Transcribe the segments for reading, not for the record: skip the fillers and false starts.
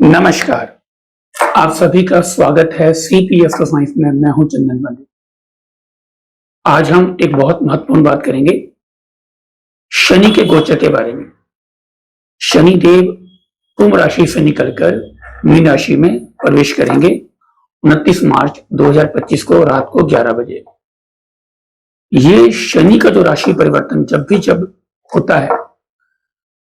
नमस्कार। आप सभी का स्वागत है सीपीएस का साइंस में। मैं हूं चंदन बंदे। आज हम एक बहुत महत्वपूर्ण बात करेंगे शनि के गोचर के बारे में। शनि देव कुंभ राशि से निकलकर मीन राशि में प्रवेश करेंगे 29 मार्च 2025 को रात को 11 बजे। ये शनि का जो राशि परिवर्तन जब होता है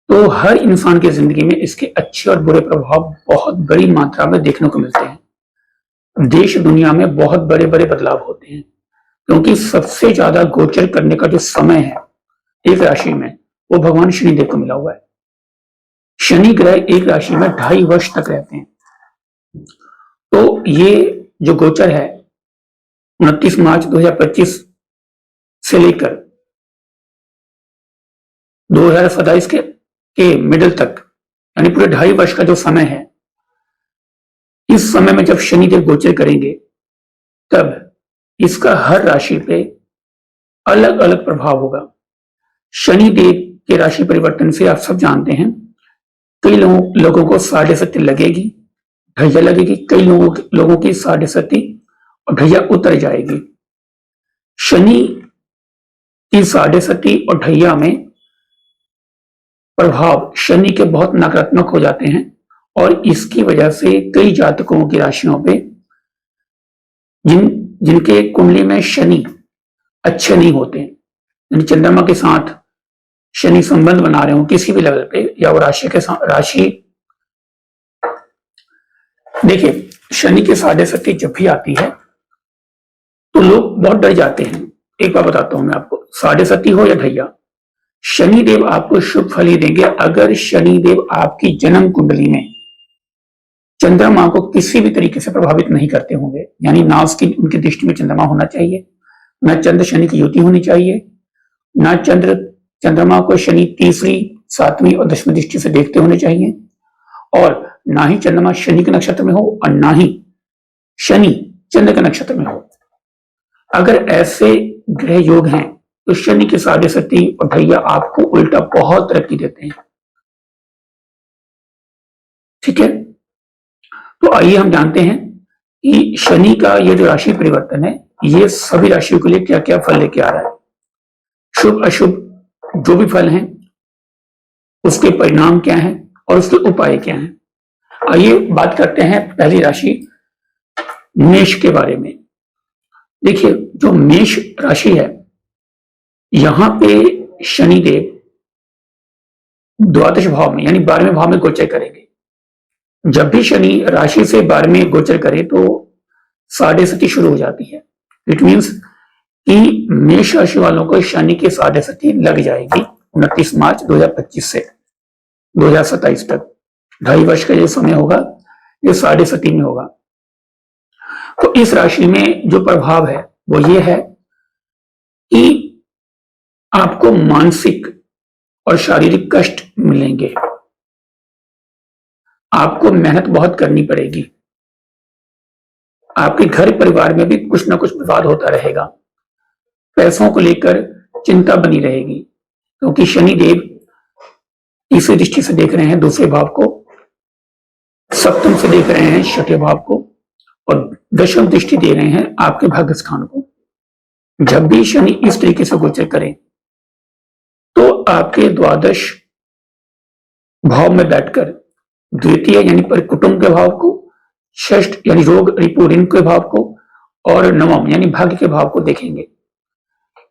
तो हर इंसान की जिंदगी में इसके अच्छे और बुरे प्रभाव बहुत बड़ी मात्रा में देखने को मिलते हैं। देश दुनिया में बहुत बड़े बड़े बदलाव होते हैं क्योंकि सबसे ज्यादा गोचर करने का जो समय है एक राशि में वो भगवान शनिदेव को मिला हुआ है। शनि ग्रह एक राशि में 2.5 वर्ष तक रहते हैं। तो ये जो गोचर है 29 मार्च 2025 से लेकर 2027 के मिडिल तक यानी पूरे 2.5 वर्ष का जो समय है, इस समय में जब शनिदेव गोचर करेंगे तब इसका हर राशि पे अलग अलग प्रभाव होगा। शनिदेव के राशि परिवर्तन से आप सब जानते हैं कई लोगों को 7.5 लगेगी, ढैया लगेगी, कई लोगों की 7.5 और ढैया उतर जाएगी। शनि की 7.5 और ढैया में प्रभाव शनि के बहुत नकारात्मक हो जाते हैं और इसकी वजह से कई जातकों की राशियों पे जिनके कुंडली में शनि अच्छे नहीं होते, यानी चंद्रमा के साथ शनि संबंध बना रहे हो किसी भी लेवल पे, या वो राशि देखिए शनि की 7.5 जब भी आती है तो लोग बहुत डर जाते हैं। एक बात बताता हूं मैं आपको, 7.5 हो या ढैया, शनिदेव आपको शुभ फल ही देंगे अगर शनिदेव आपकी जन्म कुंडली में चंद्रमा को किसी भी तरीके से प्रभावित नहीं करते होंगे, यानी ना उनकी दृष्टि में चंद्रमा होना चाहिए, ना चंद्र शनि की युति होनी चाहिए, ना चंद्रमा को शनि तीसरी, 7वीं और 10वीं दृष्टि से देखते होने चाहिए, और ना ही चंद्रमा शनि के नक्षत्र में हो और ना ही शनि चंद्र के नक्षत्र में हो। अगर ऐसे ग्रह योग हैं तो शनि के 7.5 और ढैया आपको उल्टा बहुत तरक्की देते हैं। ठीक है, तो आइए हम जानते हैं कि शनि का ये जो राशि परिवर्तन है ये सभी राशियों के लिए क्या क्या फल लेके आ रहा है। शुभ अशुभ जो भी फल हैं उसके परिणाम क्या हैं और उसके उपाय क्या हैं। आइए बात करते हैं पहली राशि मेष के बारे में। देखिए जो मेष राशि है यहां पे शनिदेव द्वादश भाव में यानी 12वें भाव में गोचर करेंगे। जब भी शनि राशि से 12वें गोचर करे तो 7.5 शुरू हो जाती है। इट मीन्स कि मेष राशि वालों को शनि की 7.5 लग जाएगी 29 मार्च 2025 से 2027 तक। 2.5 वर्ष का जो समय होगा ये 7.5 में होगा। तो इस राशि में जो प्रभाव है वो ये है कि आपको मानसिक और शारीरिक कष्ट मिलेंगे, आपको मेहनत बहुत करनी पड़ेगी, आपके घर परिवार में भी कुछ ना कुछ विवाद होता रहेगा, पैसों को लेकर चिंता बनी रहेगी क्योंकि शनिदेव तीसरी दृष्टि से देख रहे हैं दूसरे भाव को, सप्तम से देख रहे हैं छठे भाव को और दशम दृष्टि दे रहे हैं आपके भाग्य स्थान को। जब भी शनि इस तरीके से गोचर करें तो आपके द्वादश भाव में बैठकर द्वितीय यानी परिकुटुंब के भाव को, षष्ठ यानी रोग रिपु ऋण के भाव को और नवम यानी भाग्य के भाव को देखेंगे।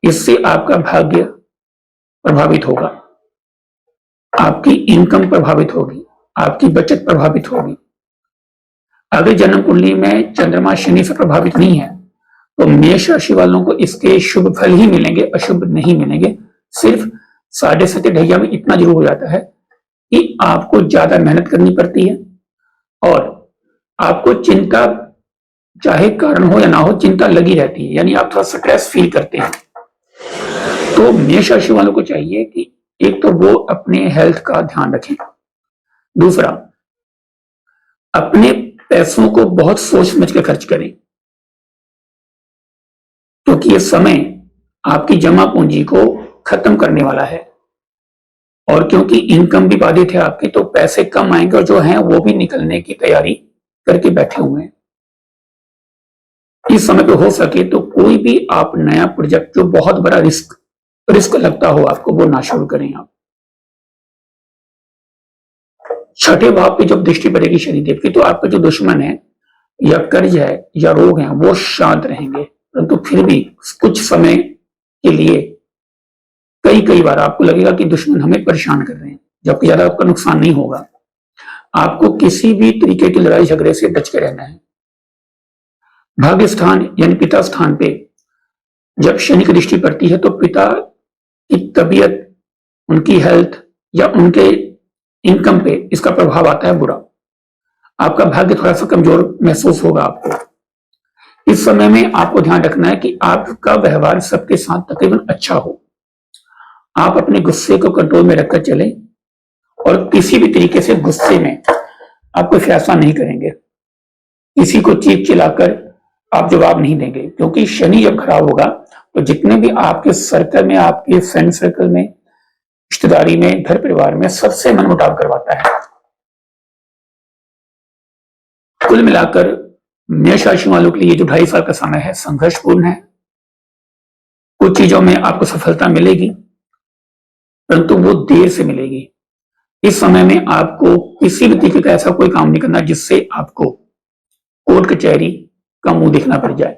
इससे आपका भाग्य प्रभावित होगा, आपकी इनकम प्रभावित होगी, आपकी बचत प्रभावित होगी। अगर जन्म कुंडली में चंद्रमा शनि से प्रभावित नहीं है तो मेष राशि वालों को इसके शुभ फल ही मिलेंगे, अशुभ नहीं मिलेंगे। सिर्फ 7.5 ढैया में इतना जरूर हो जाता है कि आपको ज्यादा मेहनत करनी पड़ती है और आपको चिंता, चाहे कारण हो या ना हो, चिंता लगी रहती है, यानी आप थोड़ा स्ट्रेस फील करते हैं। तो मेष राशि वालों को चाहिए कि एक तो वो अपने हेल्थ का ध्यान रखें, दूसरा अपने पैसों को बहुत सोच समझ कर खर्च करें क्योंकि ये समय आपकी जमा पूंजी को खत्म करने वाला है। और क्योंकि इनकम भी बाधित है आपकी, तो पैसे कम आएंगे और जो हैं वो भी निकलने की तैयारी करके बैठे हुए हैं। इस समय पे हो सके तो कोई भी आप नया प्रोजेक्ट जो बहुत बड़ा रिस्क लगता हो आपको, वो ना शुरू करें आप। छठे भाव पे जब दृष्टि पड़ेगी शनिदेव की, तो आपका जो दुश्मन है या कर्ज है या रोग है वो शांत रहेंगे, परंतु फिर भी कुछ समय के लिए कई कई बार आपको लगेगा कि दुश्मन हमें परेशान कर रहे हैं, जबकि ज्यादा आपका नुकसान नहीं होगा। आपको किसी भी तरीके की लड़ाई झगड़े से बच के रहना है। भाग्य स्थान यानी पिता स्थान पे जब शनि की दृष्टि पड़ती है तो पिता की तबीयत, उनकी हेल्थ या उनके इनकम पे इसका प्रभाव आता है बुरा। आपका भाग्य थोड़ा सा कमजोर महसूस होगा आपको। इस समय में आपको ध्यान रखना है कि आपका व्यवहार सबके साथ तकरीबन अच्छा हो। आप अपने गुस्से को कंट्रोल में रखकर चलें और किसी भी तरीके से गुस्से में आप कोई फैसला नहीं करेंगे। किसी को चीख चिल्लाकर आप जवाब नहीं देंगे, क्योंकि शनि जब खराब होगा तो जितने भी आपके सर्कल में, आपके फ्रेंड सर्कल में, रिश्तेदारी में, घर परिवार में सबसे मनमुटाव करवाता है। कुल मिलाकर मेष राशि वालों के लिए जो 2.5 साल का समय है संघर्षपूर्ण है। कुछ चीजों में आपको सफलता मिलेगी, परंतु वो देर से मिलेगी। इस समय में आपको किसी भी तरीके का ऐसा कोई काम नहीं करना जिससे आपको कोर्ट कचहरी का मुंह देखना पड़ जाए,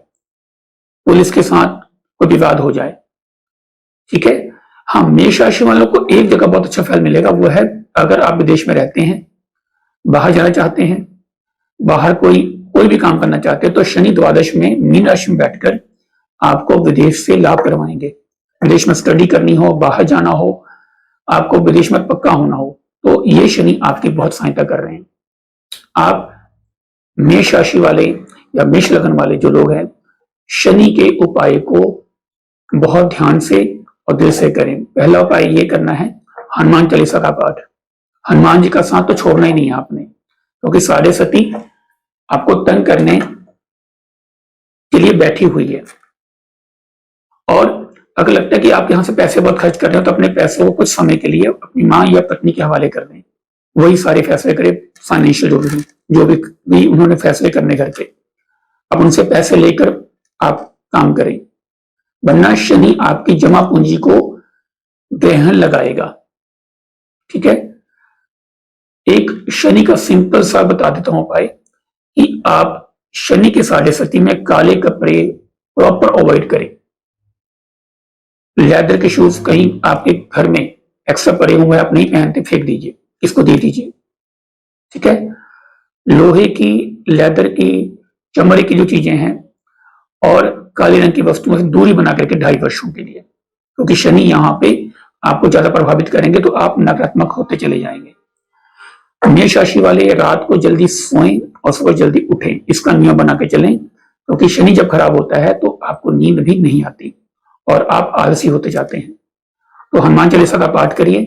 पुलिस के साथ कोई विवाद हो जाए। ठीक है। हाँ, मेष राशि वालों को एक जगह बहुत अच्छा फल मिलेगा, वो है अगर आप विदेश में रहते हैं, बाहर जाना चाहते हैं, बाहर कोई भी काम करना चाहते हैं, तो शनि द्वादश में मीन राशि में बैठकर आपको विदेश से लाभ करवाएंगे। विदेश में स्टडी करनी हो, बाहर जाना हो, आपको विदेश में पक्का होना हो, तो ये शनि आपकी बहुत सहायता कर रहे हैं। आप मेष राशि वाले या मेष लग्न वाले जो लोग हैं, शनि के उपाय को बहुत ध्यान से और दिल से करें। पहला उपाय ये करना है, हनुमान चालीसा का पाठ। हनुमान जी का साथ तो छोड़ना ही नहीं है आपने, क्योंकि साढ़े सती आपको तंग करने के लिए बैठी हुई है। और अगर लगता है कि आप यहां से पैसे बहुत खर्च कर रहे हो, तो अपने पैसे को कुछ समय के लिए अपनी मां या पत्नी के हवाले कर दें। वही सारे फैसले करे, फाइनेंशियल जो भी उन्होंने फैसले करने घर के, अब उनसे पैसे लेकर आप काम करें, वरना शनि आपकी जमा पूंजी को ग्रहण लगाएगा। ठीक है। एक शनि का सिंपल सा बता देता हूं उपाय, कि आप शनि के साढ़े सती में काले कपड़े प्रॉपर अवॉइड करें। लेदर के शूज कहीं आपके घर में एक्स्ट्रा पड़े हुए आप नहीं पहनते, फेंक दीजिए, इसको दे दीजिए। ठीक है। लोहे की, लेदर की, चमड़े की जो चीजें हैं और काले रंग की वस्तुओं से दूरी बना करके 2.5 वर्षों के लिए, क्योंकि शनि यहां पे आपको ज्यादा प्रभावित करेंगे तो आप नकारात्मक होते चले जाएंगे। मेष राशि वाले रात को जल्दी सोएं और सुबह जल्दी उठें, इसका नियम बना के चलें, क्योंकि शनि जब खराब होता है तो आपको नींद भी नहीं आती और आप आलसी होते जाते हैं। तो हनुमान चालीसा का पाठ करिए।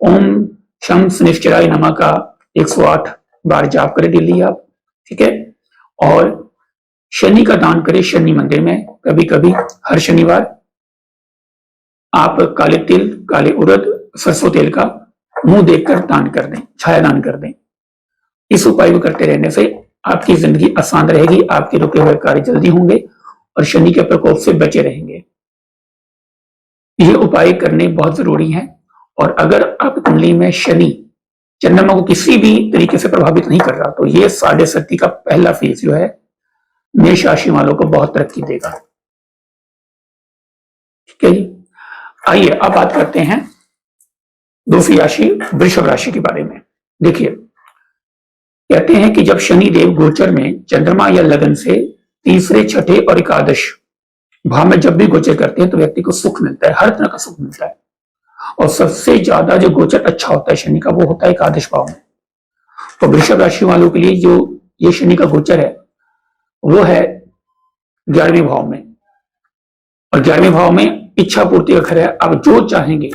ओम शम शनिश्चराय नमः का 108 बार जाप करें डेली आप। ठीक है। और शनि का दान करें शनि मंदिर में, कभी कभी हर शनिवार आप काले तिल, काले उड़द, सरसों तेल का मुंह देखकर दान कर दें, छाया दान कर दें। इस उपाय को करते रहने से आपकी जिंदगी आसान रहेगी, आपके रुके हुए कार्य जल्दी होंगे और शनि के प्रकोप से बचे रहेंगे। ये उपाय करने बहुत जरूरी है। और अगर आप कुंडली में शनि चंद्रमा को किसी भी तरीके से प्रभावित नहीं कर रहा, तो ये साढ़े सती का पहला फेज जो है मेष राशि वालों को बहुत तरक्की देगा। ठीक है जी। आइए अब बात करते हैं दूसरी राशि वृषभ राशि के बारे में। देखिए, कहते हैं कि जब शनि देव गोचर में चंद्रमा या लगन से तीसरे, छठे और एकादश भाव में जब भी गोचर करते हैं तो व्यक्ति को सुख मिलता है, हर तरह का सुख मिलता है। और सबसे ज्यादा जो गोचर अच्छा होता है शनि का, वो होता है एकादश भाव में। तो वृषभ राशि वालों के लिए जो ये शनि का गोचर है वो है 11वें भाव में, और 11वें भाव में इच्छा पूर्ति का घर है। अब जो चाहेंगे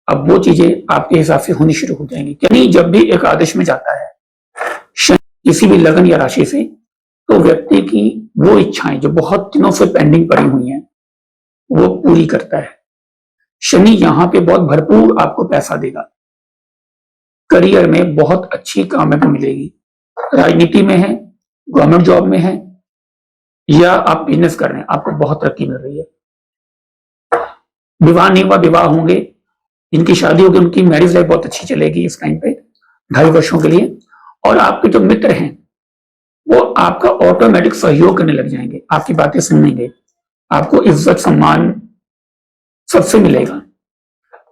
अब वो चीजें आपके हिसाब से होनी शुरू हो जाएंगी। यानी जब भी एकादश में जाता है शनि किसी भी लगन या राशि से, तो व्यक्ति की वो इच्छाएं जो बहुत दिनों से पेंडिंग पड़ी हुई हैं वो पूरी करता है। शनि यहाँ पे बहुत भरपूर आपको पैसा देगा, करियर में बहुत अच्छी कामयाबी मिलेगी, राजनीति में है, गवर्नमेंट जॉब में है या आप बिजनेस कर रहे हैं, आपको बहुत तरक्की मिल रही है। विवाह नहीं हुआ, विवाह होंगे, जिनकी शादी होगी उनकी मैरिज लाइफ बहुत अच्छी चलेगी इस टाइम पे 2.5 वर्षों के लिए। और आपके जो मित्र हैं वो आपका ऑटोमेटिक सहयोग करने लग जाएंगे, आपकी बातें सुनेंगे, आपको इज्जत सम्मान सबसे मिलेगा।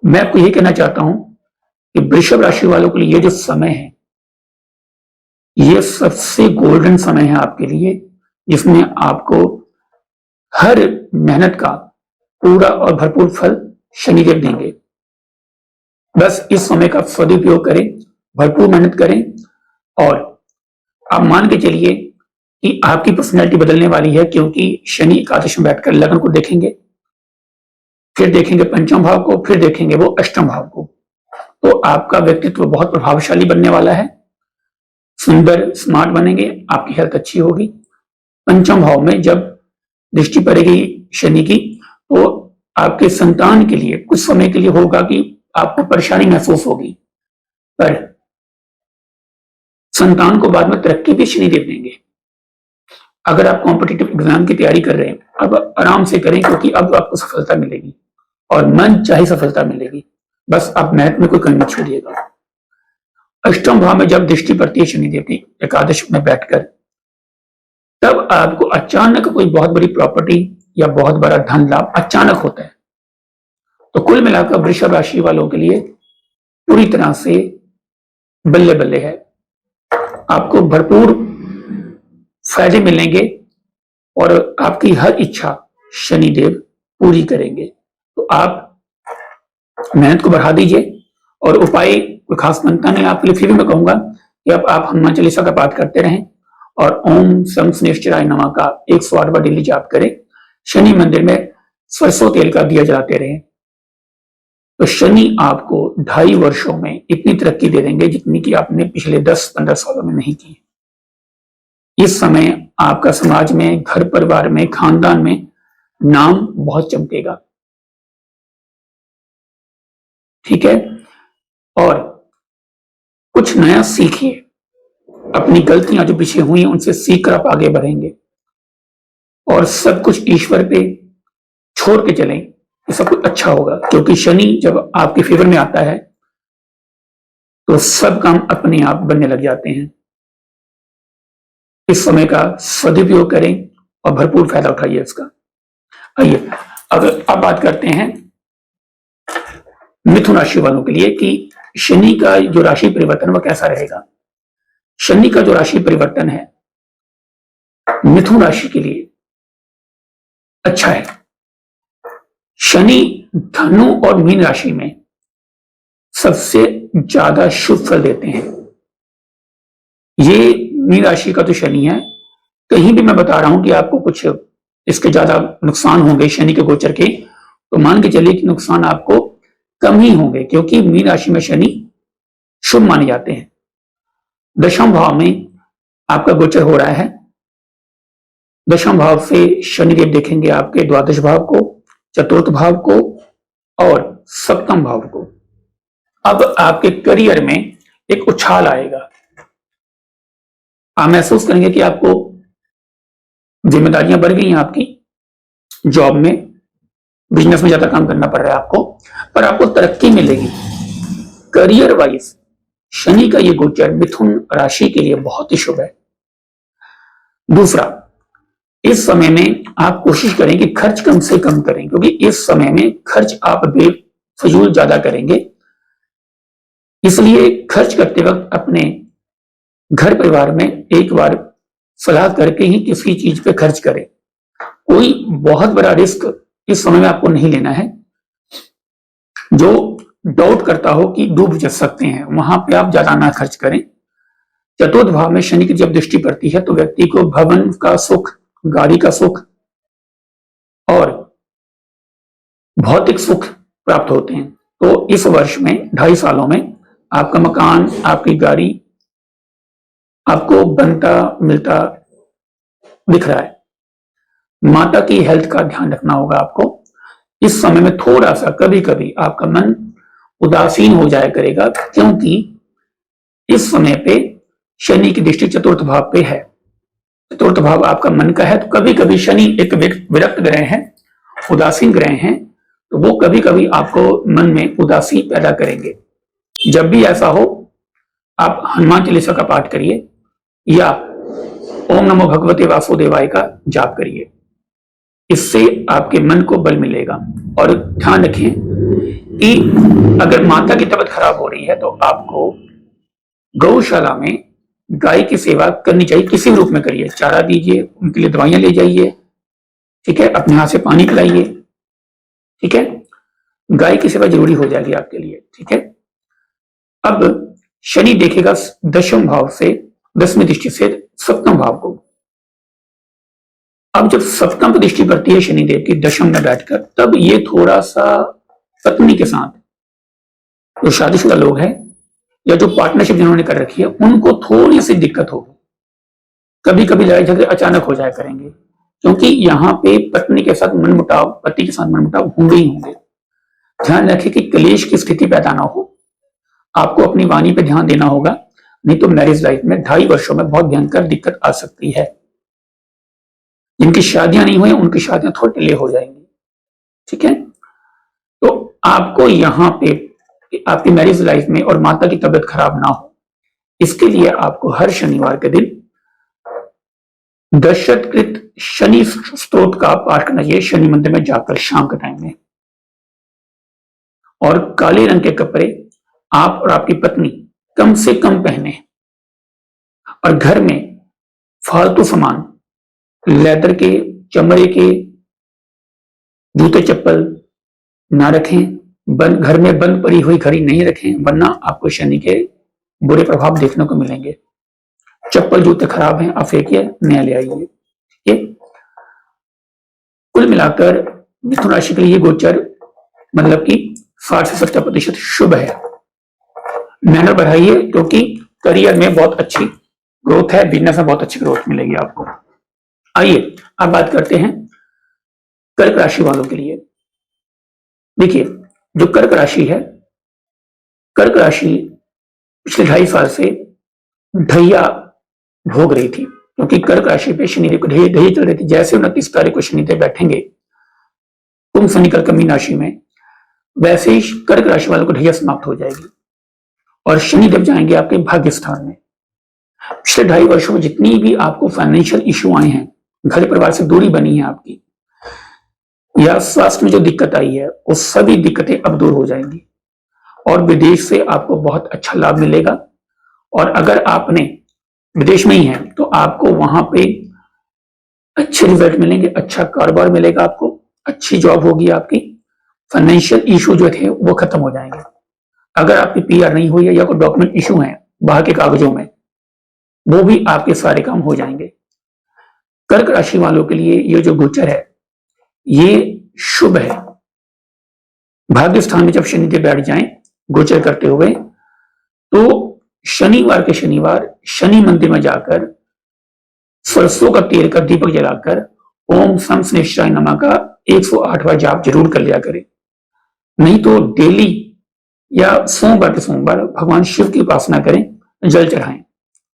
मैं आपको यही कहना चाहता हूं कि वृषभ राशि वालों के लिए ये जो समय है ये सबसे गोल्डन समय है आपके लिए, जिसमें आपको हर मेहनत का पूरा और भरपूर फल शनिदेव देंगे। बस इस समय का सदुपयोग करें, भरपूर मेहनत करें और आप मान के चलिए कि आपकी पर्सनैलिटी बदलने वाली है, क्योंकि शनि एकादश में बैठकर लग्न को देखेंगे, फिर देखेंगे पंचम भाव को, फिर देखेंगे वो अष्टम भाव को। तो आपका व्यक्तित्व बहुत प्रभावशाली बनने वाला है, सुंदर स्मार्ट बनेंगे, आपकी हेल्थ अच्छी होगी। पंचम भाव में जब दृष्टि पड़ेगी शनि की तो आपके संतान के लिए कुछ समय के लिए होगा कि आपको परेशानी महसूस होगी, पर संतान को बाद में तरक्की भी शनिदेव देंगे। अगर आप कॉम्पिटिटिव एग्जाम की तैयारी कर रहे हैं, अब आराम से करें, क्योंकि अब आपको सफलता मिलेगी और मन चाहे सफलता मिलेगी। बस आप मेहनत में कोई कमी मत छोड़िएगा। अष्टम भाव में जब दृष्टि पड़ती है शनिदेव की एकादश में बैठकर, तब आपको अचानक कोई बहुत बड़ी प्रॉपर्टी या बहुत बड़ा धन लाभ अचानक होता है। तो कुल मिलाकर वृषभ राशि वालों के लिए पूरी तरह से बल्ले बल्ले है, आपको भरपूर फायदे मिलेंगे और आपकी हर इच्छा शनिदेव पूरी करेंगे। तो आप मेहनत को बढ़ा दीजिए और उपाय कोई खास बनता नहीं आपके लिए, फिर भी मैं कहूंगा कि अब आप हनुमान चालीसा का पाठ करते रहें और ओम सं शनिश्चराय नमः का 108 बार डेली जाप करें। शनि मंदिर में सरसों तेल का दिया जलाते रहें, तो शनि आपको 2.5 वर्षों में इतनी तरक्की दे देंगे जितनी कि आपने पिछले 10-15 सालों में नहीं की। इस समय आपका समाज में, घर परिवार में, खानदान में नाम बहुत चमकेगा, ठीक है। और कुछ नया सीखिए, अपनी गलतियां जो पीछे हुई उनसे सीखकर आप आगे बढ़ेंगे और सब कुछ ईश्वर पे छोड़ के चलें, ये सब कुछ अच्छा होगा। क्योंकि शनि जब आपके फेवर में आता है तो सब काम अपने आप बनने लग जाते हैं। इस समय का सदुपयोग करें और भरपूर फायदा उठाइए इसका। आइए अब बात करते हैं मिथुन राशि वालों के लिए कि शनि का जो राशि परिवर्तन वह कैसा रहेगा। शनि का जो राशि परिवर्तन है मिथुन राशि के लिए अच्छा है। शनि धनु और मीन राशि में सबसे ज्यादा शुभ फल देते हैं। ये मीन राशि का तो शनि है, कहीं भी मैं बता रहा हूं कि आपको कुछ इसके ज्यादा नुकसान होंगे शनि के गोचर के, तो मान के चलिए कि नुकसान आपको कम ही होंगे, क्योंकि मीन राशि में शनि शुभ माने जाते हैं। दशम भाव में आपका गोचर हो रहा है, दशम भाव से शनिदेव देखेंगे आपके द्वादश भाव को, चतुर्थ भाव को और सप्तम भाव को। अब आपके करियर में एक उछाल आएगा, आप महसूस करेंगे कि आपको जिम्मेदारियां बढ़ गई हैं, आपकी जॉब में, बिजनेस में ज्यादा काम करना पड़ रहा है आपको, पर आपको तरक्की मिलेगी। करियर वाइज शनि का ये गोचर मिथुन राशि के लिए बहुत ही शुभ है। दूसरा, इस समय में आप कोशिश करें कि खर्च कम से कम करें, क्योंकि इस समय में खर्च आप बेफजूल ज्यादा करेंगे। इसलिए खर्च करते वक्त अपने घर परिवार में एक बार सलाह करके ही किसी चीज पे खर्च करें। कोई बहुत बड़ा रिस्क इस समय में आपको नहीं लेना है। जो डाउट करता हो कि डूब जा सकते हैं, वहां पे आप ज्यादा ना खर्च करें। चतुर्थ भाव में शनि की जब दृष्टि पड़ती है तो व्यक्ति को भवन का सुख, गाड़ी का सुख और भौतिक सुख प्राप्त होते हैं। तो इस वर्ष में 2.5 सालों में आपका मकान, आपकी गाड़ी आपको बनता मिलता दिख रहा है। माता की हेल्थ का ध्यान रखना होगा आपको, इस समय में थोड़ा सा कभी कभी आपका मन उदासीन हो जाया करेगा, क्योंकि इस समय पे शनि की दृष्टि चतुर्थ भाव पे है। चतुर्थ भाव आपका मन का है, तो कभी कभी शनि एक विरक्त ग्रह है, उदासीन ग्रह हैं, तो वो कभी कभी आपको मन में उदासी पैदा करेंगे। जब भी ऐसा हो, आप हनुमान चालीसा का पाठ करिए या ओम नमो भगवते वासुदेवाय का जाप करिए। इससे आपके मन को बल मिलेगा। और ध्यान रखें कि अगर माता की तबीयत खराब हो रही है तो आपको गौशाला में गाय की सेवा करनी चाहिए, किसी रूप में करिए, चारा दीजिए, उनके लिए दवाइयां ले जाइए, ठीक है, अपने हाथ से पानी पिलाइए, ठीक है, गाय की सेवा जरूरी हो जाएगी आपके लिए, ठीक है। अब शनि देखेगा दशम भाव से, 10वीं दृष्टि से सप्तम भाव को। अब जब सप्तम की दृष्टि पड़ती है शनिदेव की दशम में बैठकर, तब ये थोड़ा सा पत्नी के साथ, जो शादीशुदा लोग हैं या जो पार्टनरशिप जिन्होंने कर रखी है, उनको थोड़ी सी दिक्कत होगी। कभी कभी लड़ाई झगड़े अचानक हो जाया करेंगे, क्योंकि यहाँ पे पत्नी के साथ मनमुटाव, पति के साथ मनमुटाव होंगे ही होंगे। ध्यान रखें कि क्लेश की स्थिति पैदा ना हो। आपको अपनी वाणी पे ध्यान देना होगा, नहीं तो मैरिज लाइफ में 2.5 वर्षों में बहुत भयंकर दिक्कत आ सकती है। जिनकी शादियां नहीं हुई उनकी शादियां थोड़ी डिले हो जाएंगी, ठीक है। तो आपको यहाँ पे आपकी मैरिज लाइफ में और माता की तबीयत खराब ना हो, इसके लिए आपको हर शनिवार के दिन दशरथकृत शनि स्तोत्र का पाठ करना चाहिए, शनि मंदिर में जाकर शाम के टाइम में। और काले रंग के कपड़े आप और आपकी पत्नी कम से कम पहने, और घर में फालतू सामान, लेदर के, चमड़े के जूते चप्पल ना रखें। घर में बंद पड़ी हुई घड़ी नहीं रखें, वरना आपको शनि के बुरे प्रभाव देखने को मिलेंगे। चप्पल जूते खराब हैं, आप फेंकिए, नया ले आइए, ठीक है। कुल मिलाकर मिथुन राशि के लिए गोचर मतलब कि 60 से 70% शुभ है। मेहनत बढ़ाइए, क्योंकि करियर में बहुत अच्छी ग्रोथ है, बिजनेस में बहुत अच्छी ग्रोथ मिलेगी आपको। आइए अब बात करते हैं कर्क राशि वालों के लिए। देखिए, जो कर्क राशि है, कर्क राशि पिछले 2.5 साल से ढैया भोग रही थी, क्योंकि कर्क राशि पे शनिदेव को ढैया चल रही थी। जैसे 29 तारीख को शनिदेव बैठेंगे कुंभ से निकल मीन राशि में, वैसे ही कर्क राशि वालों को ढैया समाप्त हो जाएगी और शनिदेव जाएंगे आपके भाग्य स्थान में। पिछले 2.5 वर्षों में जितनी भी आपको फाइनेंशियल इश्यू आए हैं, घर परिवार से दूरी बनी है आपकी, या स्वास्थ्य में जो दिक्कत आई है, वो सभी दिक्कतें अब दूर हो जाएंगी और विदेश से आपको बहुत अच्छा लाभ मिलेगा। और अगर आपने विदेश में ही है तो आपको वहां पे अच्छे रिजल्ट मिलेंगे, अच्छा कारोबार मिलेगा, आपको अच्छी जॉब होगी, आपकी फाइनेंशियल इशू जो थे वो खत्म हो जाएंगे। अगर आपकी पीआर नहीं हुई है या कोई डॉक्यूमेंट इशू है बाहर के कागजों में, वो भी आपके सारे काम हो जाएंगे। कर्क राशि वालों के लिए ये जो गोचर है ये शुभ है। भाग्य स्थान में जब शनिदेव बैठ जाएं गोचर करते हुए, तो शनिवार के शनिवार शनि मंदिर में जाकर सरसों का तेल का दीपक जलाकर ओम सम स्नेशाय नमः का 108 बार जाप जरूर कर लिया करें। नहीं तो डेली या सोमवार के सोमवार भगवान शिव की उपासना करें, जल चढ़ाएं,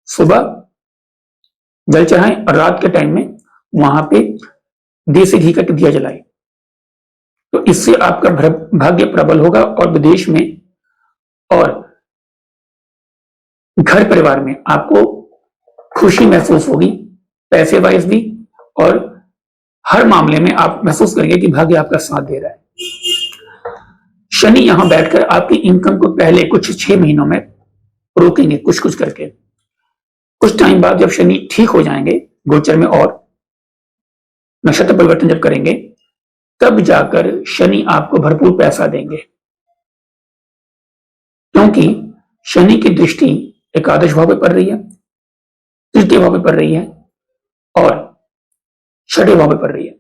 सुबह जल चढ़ाएं और रात के टाइम में वहां पे देसी घी का दिया जलाएं। तो इससे आपका भाग्य प्रबल होगा और विदेश में और घर परिवार में आपको खुशी महसूस होगी, पैसे वाइज भी, और हर मामले में आप महसूस करेंगे कि भाग्य आपका साथ दे रहा है। शनि यहां बैठकर आपकी इनकम को पहले कुछ 6 महीनों में रोकेंगे, कुछ कुछ करके। कुछ टाइम बाद जब शनि ठीक हो जाएंगे गोचर में और नक्षत्र परिवर्तन जब करेंगे, तब जाकर शनि आपको भरपूर पैसा देंगे, क्योंकि शनि की दृष्टि एकादश भाव पे पड़ रही है, तृतीय भाव पे पड़ रही है और 6ठे भाव पे पड़ रही है।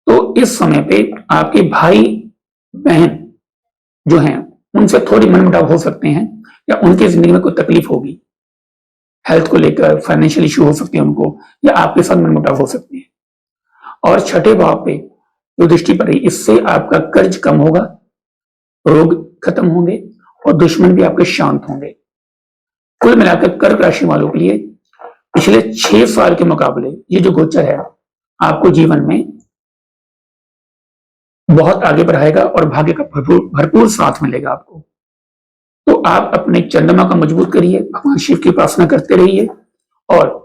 तो इस समय पे आपके भाई बहन जो हैं उनसे थोड़ी मनमुटाव हो सकते हैं, या उनकी जिंदगी में कोई तकलीफ होगी, हेल्थ को लेकर फाइनेंशियल इश्यू हो सकते हैं उनको, या आपके साथ मनमुटाव हो सकते हैं। और 6ठे भाव पे जो दृष्टि पड़ रही इससे आपका कर्ज कम होगा, रोग खत्म होंगे और दुश्मन भी आपके शांत होंगे। कुल मिलाकर कर्क राशि वालों के लिए पिछले 6 साल के मुकाबले ये जो गोचर है आपको जीवन में बहुत आगे बढ़ाएगा और भाग्य का भरपूर साथ मिलेगा आपको। तो आप अपने चंद्रमा का मजबूत करिए, भगवान शिव की उपासना करते रहिए और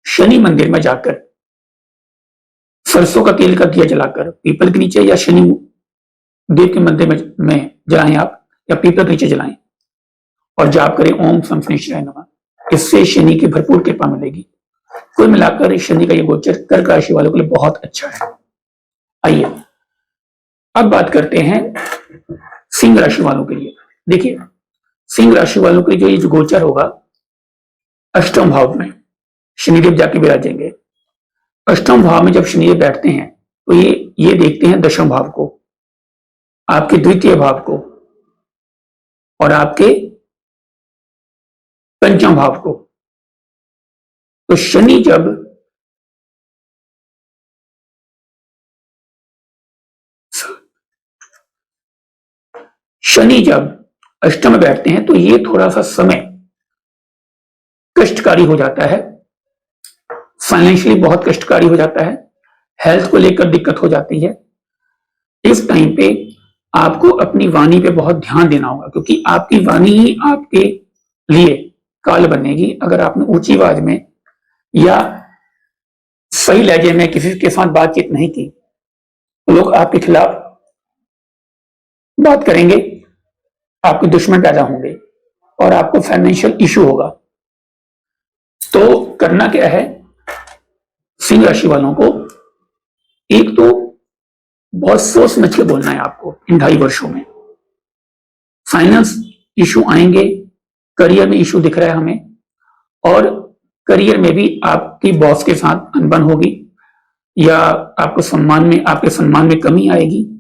शनि मंदिर में जाकर सरसों का तेल का दिया जलाकर पीपल के नीचे या शनि देव के मंदिर में जलाएं आप, या पीपल के नीचे जलाएं और जाप करें ओम सम शनिश्चराय नमः। इससे शनि की भरपूर कृपा मिलेगी। कुल मिलाकर शनि का ये गोचर कर्क राशि वालों के लिए बहुत अच्छा है। आइए अब बात करते हैं सिंह राशि वालों के लिए। देखिए सिंह राशि वालों के लिए जो गोचर होगा अष्टम भाव में शनिदेव जाके विराजेंगे। अष्टम भाव में जब शनिदेव बैठते हैं तो ये देखते हैं दशम भाव को, आपके द्वितीय भाव को और आपके पंचम भाव को। तो शनि जब अष्टम में बैठते हैं तो ये थोड़ा सा समय कष्टकारी हो जाता है, फाइनेंशियली बहुत कष्टकारी हो जाता है, हेल्थ को लेकर दिक्कत हो जाती है। इस टाइम पे आपको अपनी वाणी पे बहुत ध्यान देना होगा, क्योंकि आपकी वाणी ही आपके लिए काल बनेगी। अगर आपने ऊंची आवाज में या सही लहजे में किसी के साथ बातचीत नहीं की तो लोग आपके खिलाफ बात करेंगे, आपके दुश्मन पैदा होंगे और आपको फाइनेंशियल इशू होगा। तो करना क्या है सिंह राशि वालों को, एक तो बहुत सोच समझ के बोलना है आपको। इन 2.5 वर्षों में फाइनेंस इशू आएंगे, करियर में इशू दिख रहा है हमें, और करियर में भी आपकी बॉस के साथ अनबन होगी या आपके सम्मान में कमी आएगी।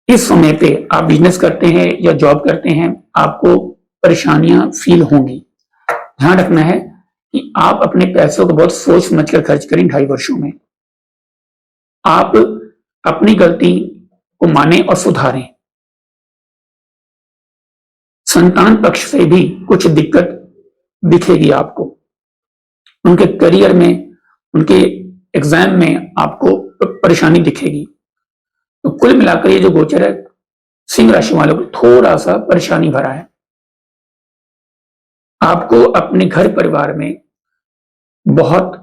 इस समय पे आप बिजनेस करते हैं या जॉब करते हैं, आपको परेशानियां फील होंगी। ध्यान रखना है कि आप अपने पैसों को बहुत सोच समझ कर खर्च करें। 2.5 वर्षों में आप अपनी गलती को माने और सुधारें। संतान पक्ष से भी कुछ दिक्कत दिखेगी आपको, उनके करियर में, उनके एग्जाम में आपको परेशानी दिखेगी। तो कुल मिलाकर ये जो गोचर है सिंह राशि वालों को थोड़ा सा परेशानी भरा है। आपको अपने घर परिवार में बहुत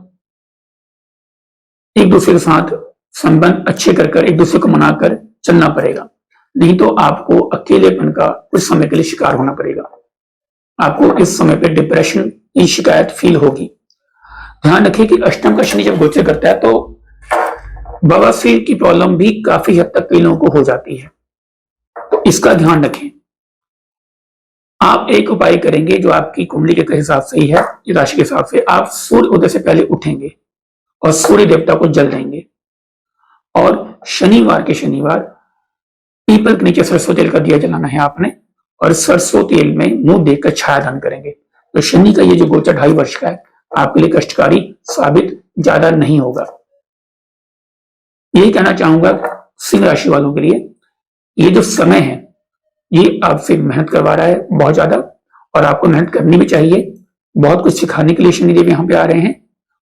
एक दूसरे के साथ संबंध अच्छे कर एक दूसरे को मनाकर चलना पड़ेगा, नहीं तो आपको अकेलेपन का कुछ समय के लिए शिकार होना पड़ेगा। आपको इस समय पे डिप्रेशन की शिकायत फील होगी। ध्यान रखिए कि अष्टम का शनि जब गोचर करता है तो बवासीर की प्रॉब्लम भी काफी हद तक कई लोगों को हो जाती है, तो इसका ध्यान रखें। आप एक उपाय करेंगे जो आपकी कुंडली के हिसाब से ही है, राशि के हिसाब से। आप सूर्य उदय से पहले उठेंगे और सूर्य देवता को जल देंगे और शनिवार के शनिवार पीपल के नीचे सरसों तेल का दिया जलाना है आपने, और सरसों तेल में मुंह देकर छाया दान करेंगे। तो शनि का ये जो गोचर 2.5 वर्ष का है आपके लिए कष्टकारी साबित ज्यादा नहीं होगा। यही कहना चाहूंगा सिंह राशि वालों के लिए, ये जो समय है ये आपसे मेहनत करवा रहा है बहुत ज्यादा, और आपको मेहनत करनी भी चाहिए। बहुत कुछ सिखाने के लिए शनिदेव यहाँ पे आ रहे हैं,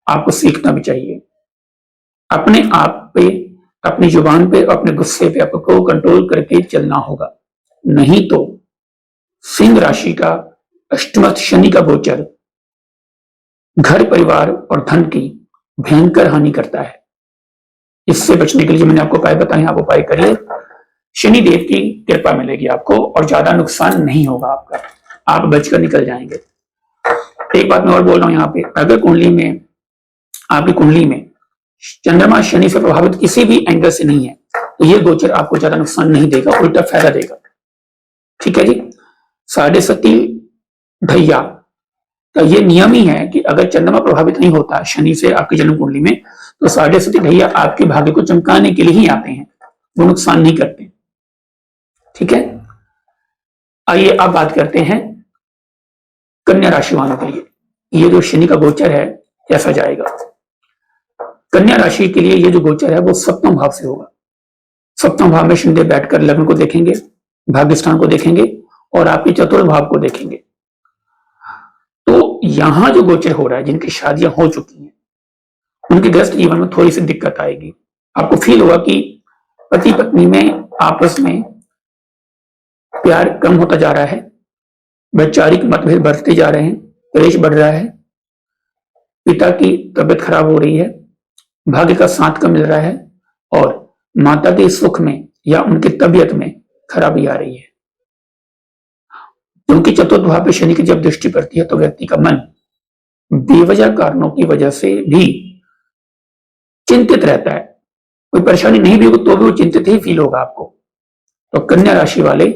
आपको सीखना भी चाहिए। अपने आप पे, अपनी जुबान पे, अपने गुस्से पे आपको कंट्रोल करके चलना होगा, नहीं तो सिंह राशि का अष्टम शनि का गोचर घर परिवार और धन की भयंकर हानि करता है। इससे बचने के लिए मैंने आपको उपाय बताए, आप उपाय करिए, शनिदेव की कृपा मिलेगी आपको और ज्यादा नुकसान नहीं होगा आपका, आप बचकर निकल जाएंगे। एक बात मैं और बोल रहा हूं यहाँ पे, अगर कुंडली में, आपकी कुंडली में चंद्रमा शनि से प्रभावित किसी भी एंगल से नहीं है तो ये गोचर आपको ज्यादा नुकसान नहीं देगा, उल्टा फायदा देगा। ठीक है जी। 7.5 भैया का ये नियम ही है कि अगर चंद्रमा प्रभावित नहीं होता शनि से आपकी जन्म कुंडली में तो 7.5 भैया आपके भाग्य को चमकाने के लिए ही आते हैं, वो नुकसान नहीं करते। ठीक है। आइए अब बात करते हैं कन्या राशि वालों के लिए, ये जो शनि का गोचर है कैसा जाएगा। कन्या राशि के लिए ये जो गोचर है वो सप्तम भाव से होगा। सप्तम भाव में शनिदेव बैठकर लग्न को देखेंगे, भाग्य स्थान को देखेंगे और आपके चतुर्थ भाव को देखेंगे। तो यहां जो गोचर हो रहा है, जिनकी शादियां हो चुकी हैं, उनके गृहस्थ जीवन में थोड़ी सी दिक्कत आएगी। आपको फील होगा कि पति पत्नी में आपस में प्यार कम होता जा रहा है, वैचारिक मतभेद बढ़ते जा रहे हैं, क्लेश बढ़ रहा है, पिता की तबीयत खराब हो रही है, भाग्य का साथ कम मिल रहा है और माता के सुख में या उनकी तबीयत में खराबी आ रही है। क्योंकि चतुर्थ भाव पे शनि की जब दृष्टि पड़ती है तो व्यक्ति का मन बेवजह कारणों की वजह से भी चिंतित रहता है। कोई परेशानी नहीं भी होगी तो भी वो चिंतित ही फील होगा आपको। तो कन्या राशि वाले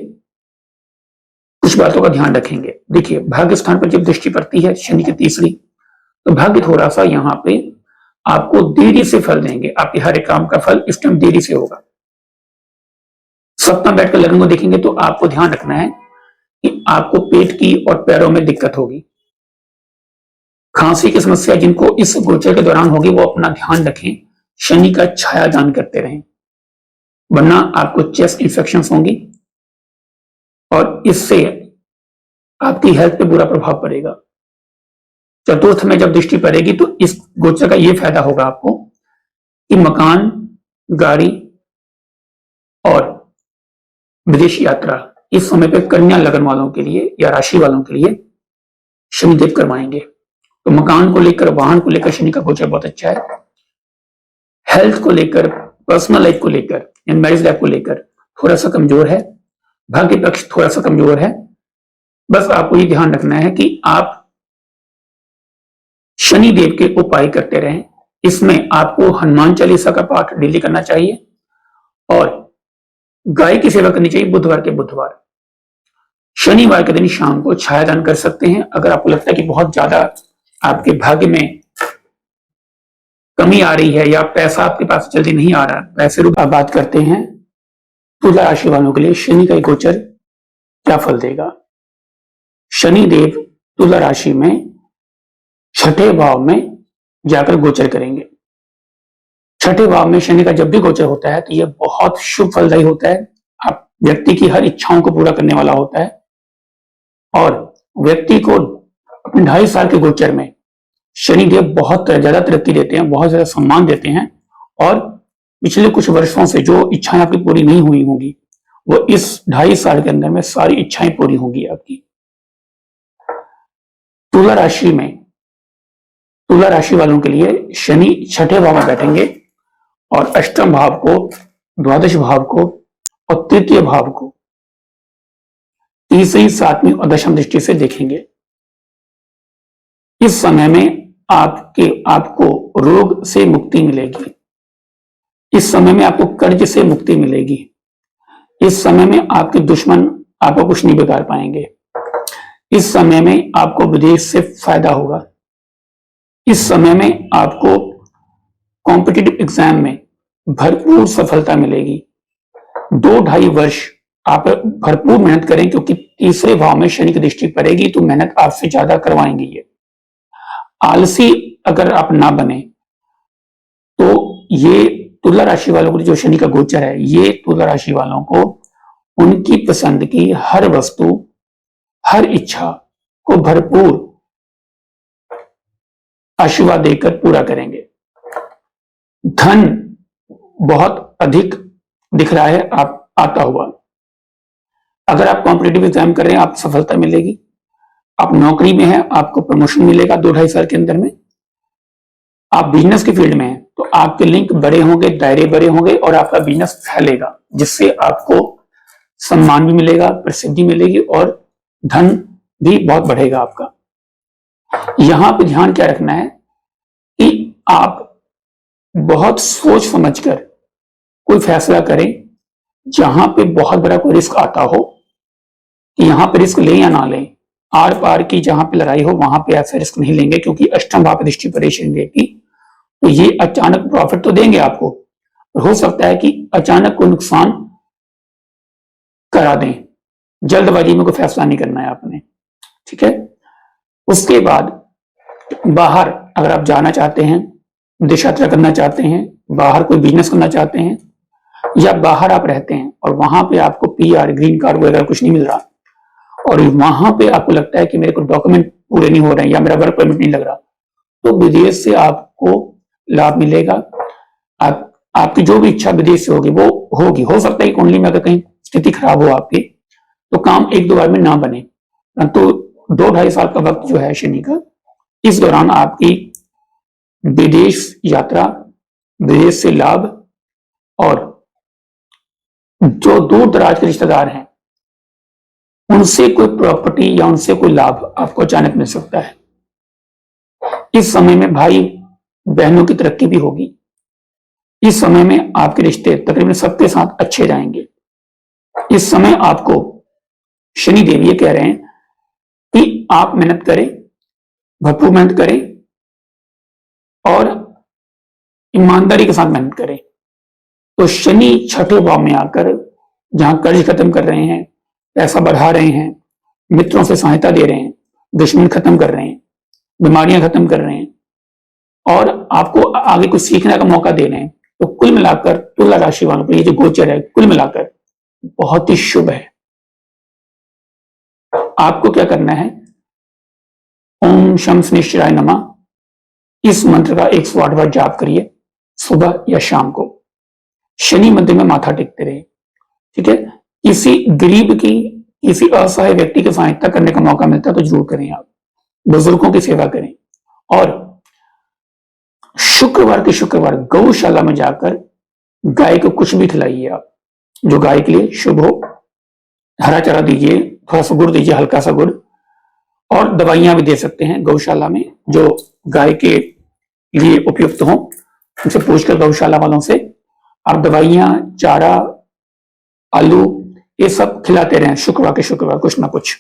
कुछ बातों का ध्यान रखेंगे। देखिए, भाग्य स्थान पर जब दृष्टि पड़ती है शनि की तीसरी, तो भाग्य थोड़ा सा यहाँ पे आपको देरी से फल देंगे। आपके हर एक काम का फल इस टाइम देरी से होगा। सप्तम बैठकर लग्न को देखेंगे तो आपको ध्यान रखना है कि आपको पेट की और पैरों में दिक्कत होगी, खांसी की समस्या जिनको इस गोचर के दौरान होगी वो अपना ध्यान रखें, शनि का छाया दान करते रहें, वरना आपको चेस्ट इंफेक्शन होंगी और इससे आपकी हेल्थ पे बुरा प्रभाव पड़ेगा। चतुर्थ में जब दृष्टि पड़ेगी तो इस गोचर का यह फायदा होगा आपको कि मकान, गाड़ी और विदेश यात्रा इस समय पे कन्या लगन वालों के लिए या राशि वालों के लिए शनिदेव करवाएंगे। तो मकान को लेकर, वाहन को लेकर शनि का गोचर बहुत अच्छा है। हेल्थ को लेकर, पर्सनल लाइफ को लेकर, मैरिज लाइफ को लेकर थोड़ा सा कमजोर है। भाग्य पक्ष थोड़ा सा कमजोर है। बस आपको ये ध्यान रखना है कि आप शनि देव के उपाय करते रहें। इसमें आपको हनुमान चालीसा का पाठ डेली करना चाहिए और गाय की सेवा करनी चाहिए बुधवार के बुधवार। शनिवार के दिन शाम को छायादान कर सकते हैं। अगर आपको लगता है कि बहुत ज्यादा आपके भाग्य में कमी आ रही है या पैसा आपके पास जल्दी नहीं आ रहा, वैसे रूप बात करते हैं तुला राशि वालों के लिए शनि का गोचर क्या फल देगा। शनि देव तुला राशि में छठे भाव में जाकर गोचर करेंगे। छठे भाव में शनि का जब भी गोचर होता है तो यह बहुत शुभ फलदायी होता है। आप व्यक्ति की हर इच्छाओं को पूरा करने वाला होता है और व्यक्ति को अपने 2.5 साल के गोचर में शनिदेव बहुत ज्यादा तरक्की देते हैं, बहुत ज्यादा सम्मान देते हैं और पिछले कुछ वर्षों से जो इच्छाएं आपकी पूरी नहीं हुई होंगी वो इस 2.5 साल के अंदर में सारी इच्छाएं पूरी होंगी आपकी। तुला राशि में, तुला राशि वालों के लिए शनि छठे भाव में बैठेंगे और अष्टम भाव को, द्वादश भाव को और तृतीय भाव को तीसरी, सातवीं और दशम दृष्टि से देखेंगे। इस समय में आपको रोग से मुक्ति मिलेगी। इस समय में आपको कर्ज से मुक्ति मिलेगी। इस समय में आपके दुश्मन आपको कुछ नहीं बिगाड़ पाएंगे। इस समय में आपको विदेश से फायदा होगा। इस समय में आपको कॉम्पिटिटिव एग्जाम में भरपूर सफलता मिलेगी। 2-2.5 वर्ष आप भरपूर मेहनत करें क्योंकि तीसरे भाव में शनि की दृष्टि पड़ेगी तो मेहनत आपसे ज्यादा करवाएंगे ये। आलसी अगर आप ना बने तो ये तुला राशि वालों को जो शनि का गोचर है, ये तुला राशि वालों को उनकी पसंद की हर वस्तु, हर इच्छा को भरपूर आशीर्वाद देकर पूरा करेंगे। धन बहुत अधिक दिख रहा है आप आता हुआ। अगर आप कॉम्पिटिटिव एग्जाम कर रहे हैं आप सफलता मिलेगी। आप नौकरी में हैं आपको प्रमोशन मिलेगा 2-2.5 साल के अंदर में। आप बिजनेस के फील्ड में हैं तो आपके लिंक बड़े होंगे, दायरे बड़े होंगे और आपका बिजनेस फैलेगा, जिससे आपको सम्मान भी मिलेगा, प्रसिद्धि मिलेगी और धन भी बहुत बढ़ेगा आपका। यहां पे ध्यान क्या रखना है कि आप बहुत सोच समझकर कोई फैसला करें। जहां पे बहुत बड़ा कोई रिस्क आता हो कि यहां पे रिस्क लें या ना लें, आर पार की जहां पे लड़ाई हो वहां पे ऐसा रिस्क नहीं लेंगे क्योंकि अष्टम भाव दृष्टि परेशान देगी तो ये अचानक प्रॉफिट तो देंगे आपको, हो सकता है कि अचानक कोई नुकसान करा दें। जल्दबाजी में कोई फैसला नहीं करना है आपने, ठीक है। उसके बाद बाहर अगर आप जाना चाहते हैं, विदेश यात्रा करना चाहते हैं, बाहर कोई बिजनेस करना चाहते हैं, या बाहर आप रहते हैं और वहां पे आपको पीआर, ग्रीन कार्ड वगैरह कुछ नहीं मिल रहा, और वहां पे आपको लगता है कि मेरे को डॉक्यूमेंट पूरे नहीं हो रहे हैं या मेरा वर्क परमिट नहीं लग रहा, तो विदेश से आपको लाभ मिलेगा। आपकी जो भी इच्छा विदेश से होगी वो होगी। हो सकता है कि कुंडली में अगर कहीं स्थिति खराब हो आपकी तो काम 1-2 बार में ना बने, परंतु 2-2.5 साल का वक्त जो है शनि का, इस दौरान आपकी विदेश यात्रा, विदेश से लाभ, और जो दूर दराज के रिश्तेदार हैं उनसे कोई प्रॉपर्टी या उनसे कोई लाभ आपको अचानक मिल सकता है। इस समय में भाई बहनों की तरक्की भी होगी। इस समय में आपके रिश्ते तकरीबन सबके साथ अच्छे जाएंगे। इस समय आपको शनि देव ये कह रहे हैं कि आप मेहनत करें, भरपूर मेहनत करें और ईमानदारी के साथ मेहनत करें। तो शनि 6ठे भाव में आकर जहां कर्ज खत्म कर रहे हैं, पैसा बढ़ा रहे हैं, मित्रों से सहायता दे रहे हैं, दुश्मन खत्म कर रहे हैं, बीमारियां खत्म कर रहे हैं और आपको आगे कुछ सीखने का मौका दे रहे हैं, तो कुल मिलाकर तुला राशि वालों को ये जो गोचर है कुल मिलाकर बहुत ही शुभ है। आपको क्या करना है, ओम शम शनिश्चराय नमः इस मंत्र का 108 बार जाप करिए सुबह या शाम को। शनि मंदिर में माथा टेकते रहे, ठीक है। किसी गरीब की, किसी असहाय व्यक्ति की सहायता करने का मौका मिलता है तो जरूर करें। आप बुजुर्गों की सेवा करें और शुक्रवार के शुक्रवार गौशाला में जाकर गाय को कुछ भी खिलाइए आप, जो गाय के लिए शुभ हो। हरा चारा दीजिए, थोड़ा सा गुड़ दीजिए, हल्का सा गुड़, और दवाइयां भी दे सकते हैं गौशाला में जो गाय के लिए उपयुक्त हो। उनसे पूछकर गौशाला वालों से आप दवाइयां, चारा, आलू ये सब खिलाते रहें शुक्रवार के शुक्रवार कुछ ना कुछ।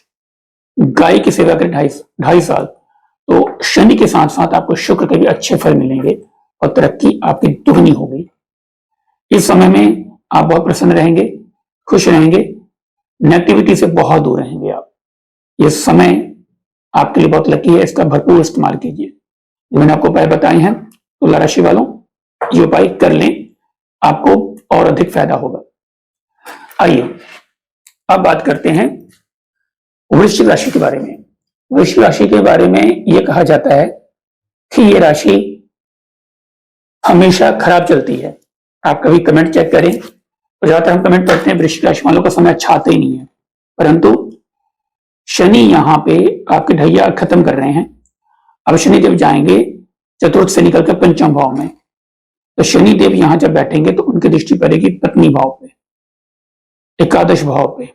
गाय की सेवा करें 2.5 साल, तो शनि के साथ साथ आपको शुक्र के भी अच्छे फल मिलेंगे और तरक्की आपकी दुगनी होगी। इस समय में आप बहुत प्रसन्न रहेंगे, खुश रहेंगे, नेगेटिविटी से बहुत दूर रहेंगे आप। ये समय आपके लिए बहुत लकी है, इसका भरपूर इस्तेमाल कीजिए। जो मैंने आपको उपाय बताए हैं तुला राशि वालों, ये उपाय कर लें, आपको और अधिक फायदा होगा। आइए अब बात करते हैं वृश्चिक राशि के बारे में। वृश्चिक राशि के बारे में यह कहा जाता है कि यह राशि हमेशा खराब चलती है। आप कभी कमेंट चेक करें तो ज्यादातर हम कमेंट पढ़ते हैं वृश्चिक राशि वालों का समय अच्छा आता ही नहीं है, परंतु शनि यहां पे आपके ढैया खत्म कर रहे हैं। अब शनि देव जाएंगे चतुर्थ से निकलकर पंचम भाव में, तो शनि देव यहां जब बैठेंगे तो उनकी दृष्टि पड़ेगी पत्नी भाव पे, एकादश भाव पे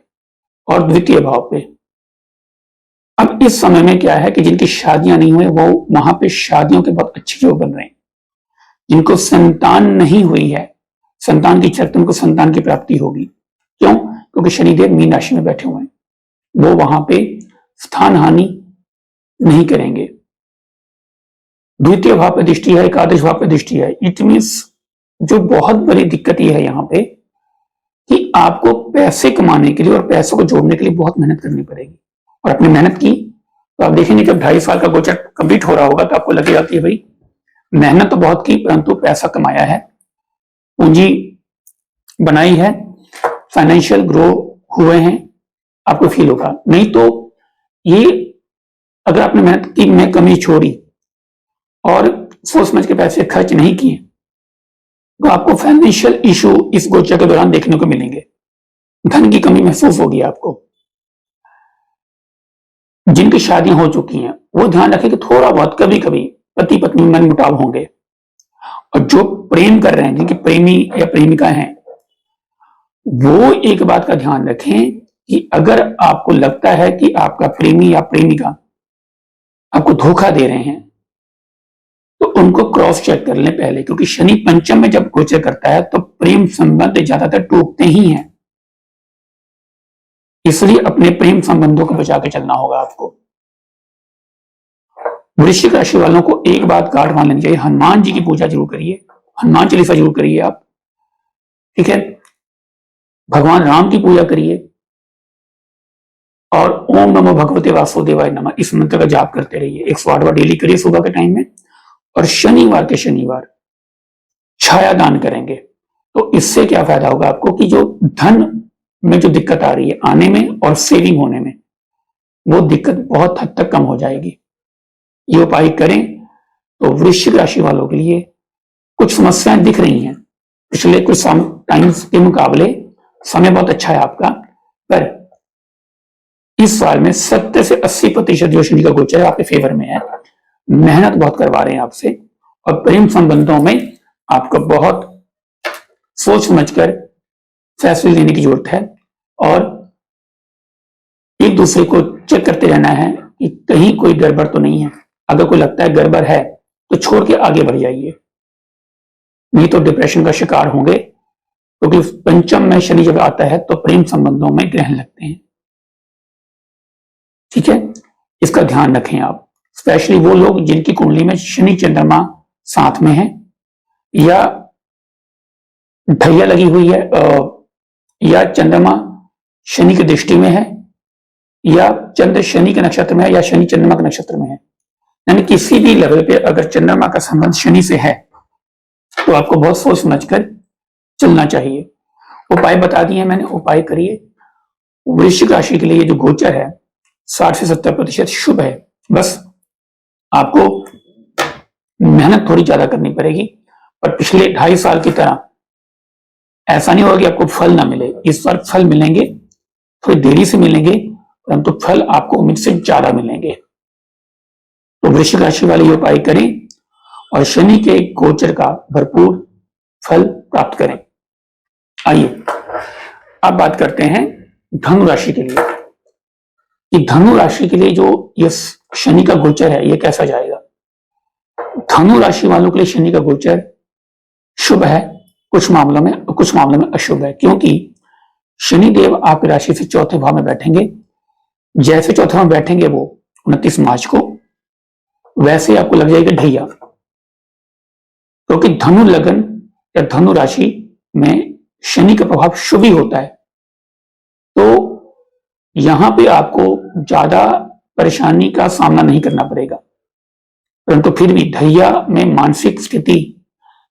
और द्वितीय भाव पे। अब इस समय में क्या है कि जिनकी शादियां नहीं हुई वो वहां पे शादियों के बहुत अच्छे योग बन रहे हैं। जिनको संतान नहीं हुई है, संतान की इच्छा रखते हैं, उनको संतान की प्राप्ति होगी। क्यों? क्योंकि शनिदेव मीन राशि में बैठे हुए हैं, वो वहां पे स्थान हानि नहीं करेंगे। द्वितीय भाव पे दृष्टि है, एकादश भाव पे दृष्टि है। इट मीन्स जो बहुत बड़ी दिक्कत यह है यहाँ पे कि आपको पैसे कमाने के लिए और पैसों को जोड़ने के लिए बहुत मेहनत करनी पड़ेगी, और अपनी मेहनत की तो आप देखेंगे जब 2.5 साल का गोचर कंप्लीट हो रहा होगा तो आपको लगेगा कि भाई मेहनत तो बहुत की परंतु पैसा कमाया है, पूंजी बनाई है, फाइनेंशियल ग्रो हुए हैं, आपको फील होगा। नहीं तो ये अगर आपने मेहनत की में कमी छोड़ी और सोच समझ के पैसे खर्च नहीं किए तो आपको फाइनेंशियल इशू इस गोचर के दौरान देखने को मिलेंगे। धन की कमी महसूस होगी आपको। जिनकी शादियां हो चुकी हैं वो ध्यान रखें कि थोड़ा बहुत कभी कभी पति पत्नी में मनमुटाव होंगे, और जो प्रेम कर रहे हैं, जिनकी प्रेमी या प्रेमिका हैं, वो एक बात का ध्यान रखें कि अगर आपको लगता है कि आपका प्रेमी या प्रेमिका आपको धोखा दे रहे हैं तो उनको क्रॉस चेक कर लें पहले, क्योंकि शनि पंचम में जब गोचर करता है तो प्रेम संबंध ज्यादातर टूटते ही हैं। इसलिए अपने प्रेम संबंधों को बचा के चलना होगा आपको। वृश्चिक राशि वालों को एक बात गांठ मान लेनी चाहिए, हनुमान जी की पूजा जरूर करिए, हनुमान चालीसा जरूर करिए आप, ठीक है। भगवान राम की पूजा करिए और ओम नमो भगवते वासुदेवाय नमः इस मंत्र का जाप करते रहिए। 108 बार डेली करिए सुबह के टाइम में, और शनिवार के शनिवार छाया दान करेंगे तो इससे क्या फायदा होगा आपको कि जो धन में जो दिक्कत आ रही है आने में और सेविंग होने में, वो दिक्कत बहुत हद तक कम हो जाएगी। ये उपाय करें तो वृश्चिक राशि वालों के लिए कुछ समस्याएं दिख रही हैं। पिछले कुछ टाइम्स के मुकाबले समय बहुत अच्छा है आपका, पर इस साल में 70 से 80% जो शनि का गोचर है आपके फेवर में है। मेहनत बहुत करवा रहे हैं आपसे और प्रेम संबंधों में आपको बहुत सोच समझकर फैसले लेने की जरूरत है और एक दूसरे को चेक करते रहना है कि कहीं कोई गड़बड़ तो नहीं है। अगर कोई लगता है गड़बड़ है तो छोड़ के आगे बढ़ जाइए, नहीं तो डिप्रेशन का शिकार होंगे, क्योंकि पंचम में शनि जब आता है तो प्रेम संबंधों में ग्रहण लगते हैं। ठीक है, इसका ध्यान रखें आप, स्पेशली वो लोग जिनकी कुंडली में शनि चंद्रमा साथ में है या ढैया लगी हुई है या चंद्रमा शनि की दृष्टि में है या चंद्र शनि के नक्षत्र में है या शनि चंद्रमा के नक्षत्र में है, यानी किसी भी लेवल पे अगर चंद्रमा का संबंध शनि से है तो आपको बहुत सोच समझकर चलना चाहिए। उपाय बता दिए मैंने, उपाय करिए। वृश्चिक राशि के लिए जो गोचर है 60 से 70% शुभ है, बस आपको मेहनत थोड़ी ज्यादा करनी पड़ेगी। पर पिछले 2.5 साल की तरह ऐसा नहीं होगा कि आपको फल ना मिले। इस बार फल मिलेंगे, थोड़ी देरी से मिलेंगे, परंतु फल आपको उम्मीद से ज्यादा मिलेंगे। तो वृश्चिक राशि वाले ये उपाय करें और शनि के गोचर का भरपूर फल प्राप्त करें। आइए अब बात करते हैं धनु राशि के लिए कि धनु राशि के लिए जो ये शनि का गोचर है ये कैसा जाएगा। धनु राशि वालों के लिए शनि का गोचर शुभ है, कुछ मामलों में अशुभ है, क्योंकि शनि देव आपकी राशि से चौथे भाव में बैठेंगे। जैसे चौथे भाव में बैठेंगे वो 29 मार्च को, वैसे आपको लग जाएगा ढैया, क्योंकि धनु लगन या धनु राशि में शनि का प्रभाव शुभ ही होता है। तो यहां पे आपको ज्यादा परेशानी का सामना नहीं करना पड़ेगा, परंतु फिर भी ढैया में मानसिक स्थिति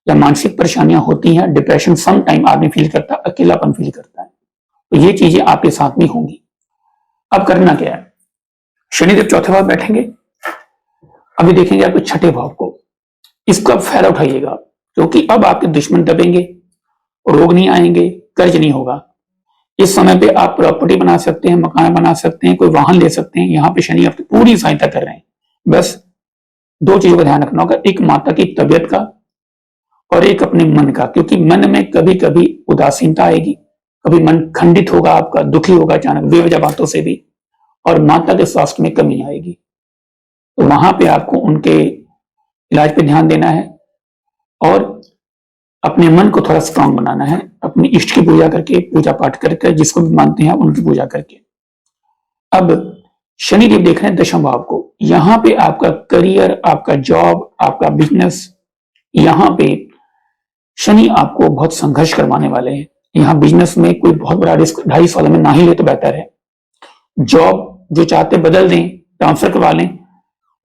या मानसिक परेशानियां होती हैं। डिप्रेशन सम टाइम आदमी फील करता है, अकेलापन फील करता है, तो ये चीजें आपके साथ में होंगी। अब करना क्या है, शनिदेव चौथे भाव बैठेंगे, अभी देखेंगे आपके छठे भाव को, इसका फायदा उठाइएगा, क्योंकि अब आपके दुश्मन दबेंगे, रोग नहीं आएंगे, कर्ज नहीं होगा। इस समय पे आप प्रॉपर्टी बना सकते हैं, मकान बना सकते हैं, कोई वाहन ले सकते हैं। यहाँ पे शनि आपकी पूरी सहायता कर रहे हैं। बस 2 चीजों का ध्यान रखना होगा, एक माता की तबीयत का और एक अपने मन का, क्योंकि मन में कभी कभी उदासीनता आएगी, कभी मन खंडित होगा, आपका दुखी होगा अचानक बेवजह बातों से भी, और माता के स्वास्थ्य में कमी आएगी। तो वहां पे आपको उनके इलाज पे ध्यान देना है और अपने मन को थोड़ा स्ट्रांग बनाना है, अपनी इष्ट की पूजा करके, पूजा पाठ करके, जिसको भी मानते हैं उनकी पूजा करके। अब शनिदेव देख रहे हैं दशम भाव को, यहां पे आपका करियर, आपका जॉब, आपका बिजनेस, यहां पे शनि आपको बहुत संघर्ष करवाने वाले हैं। यहाँ बिजनेस में कोई बहुत बड़ा रिस्क 2.5 सालों में ना ही ले तो बेहतर है। जॉब जो चाहते बदल दें, ट्रांसफर करवा लें,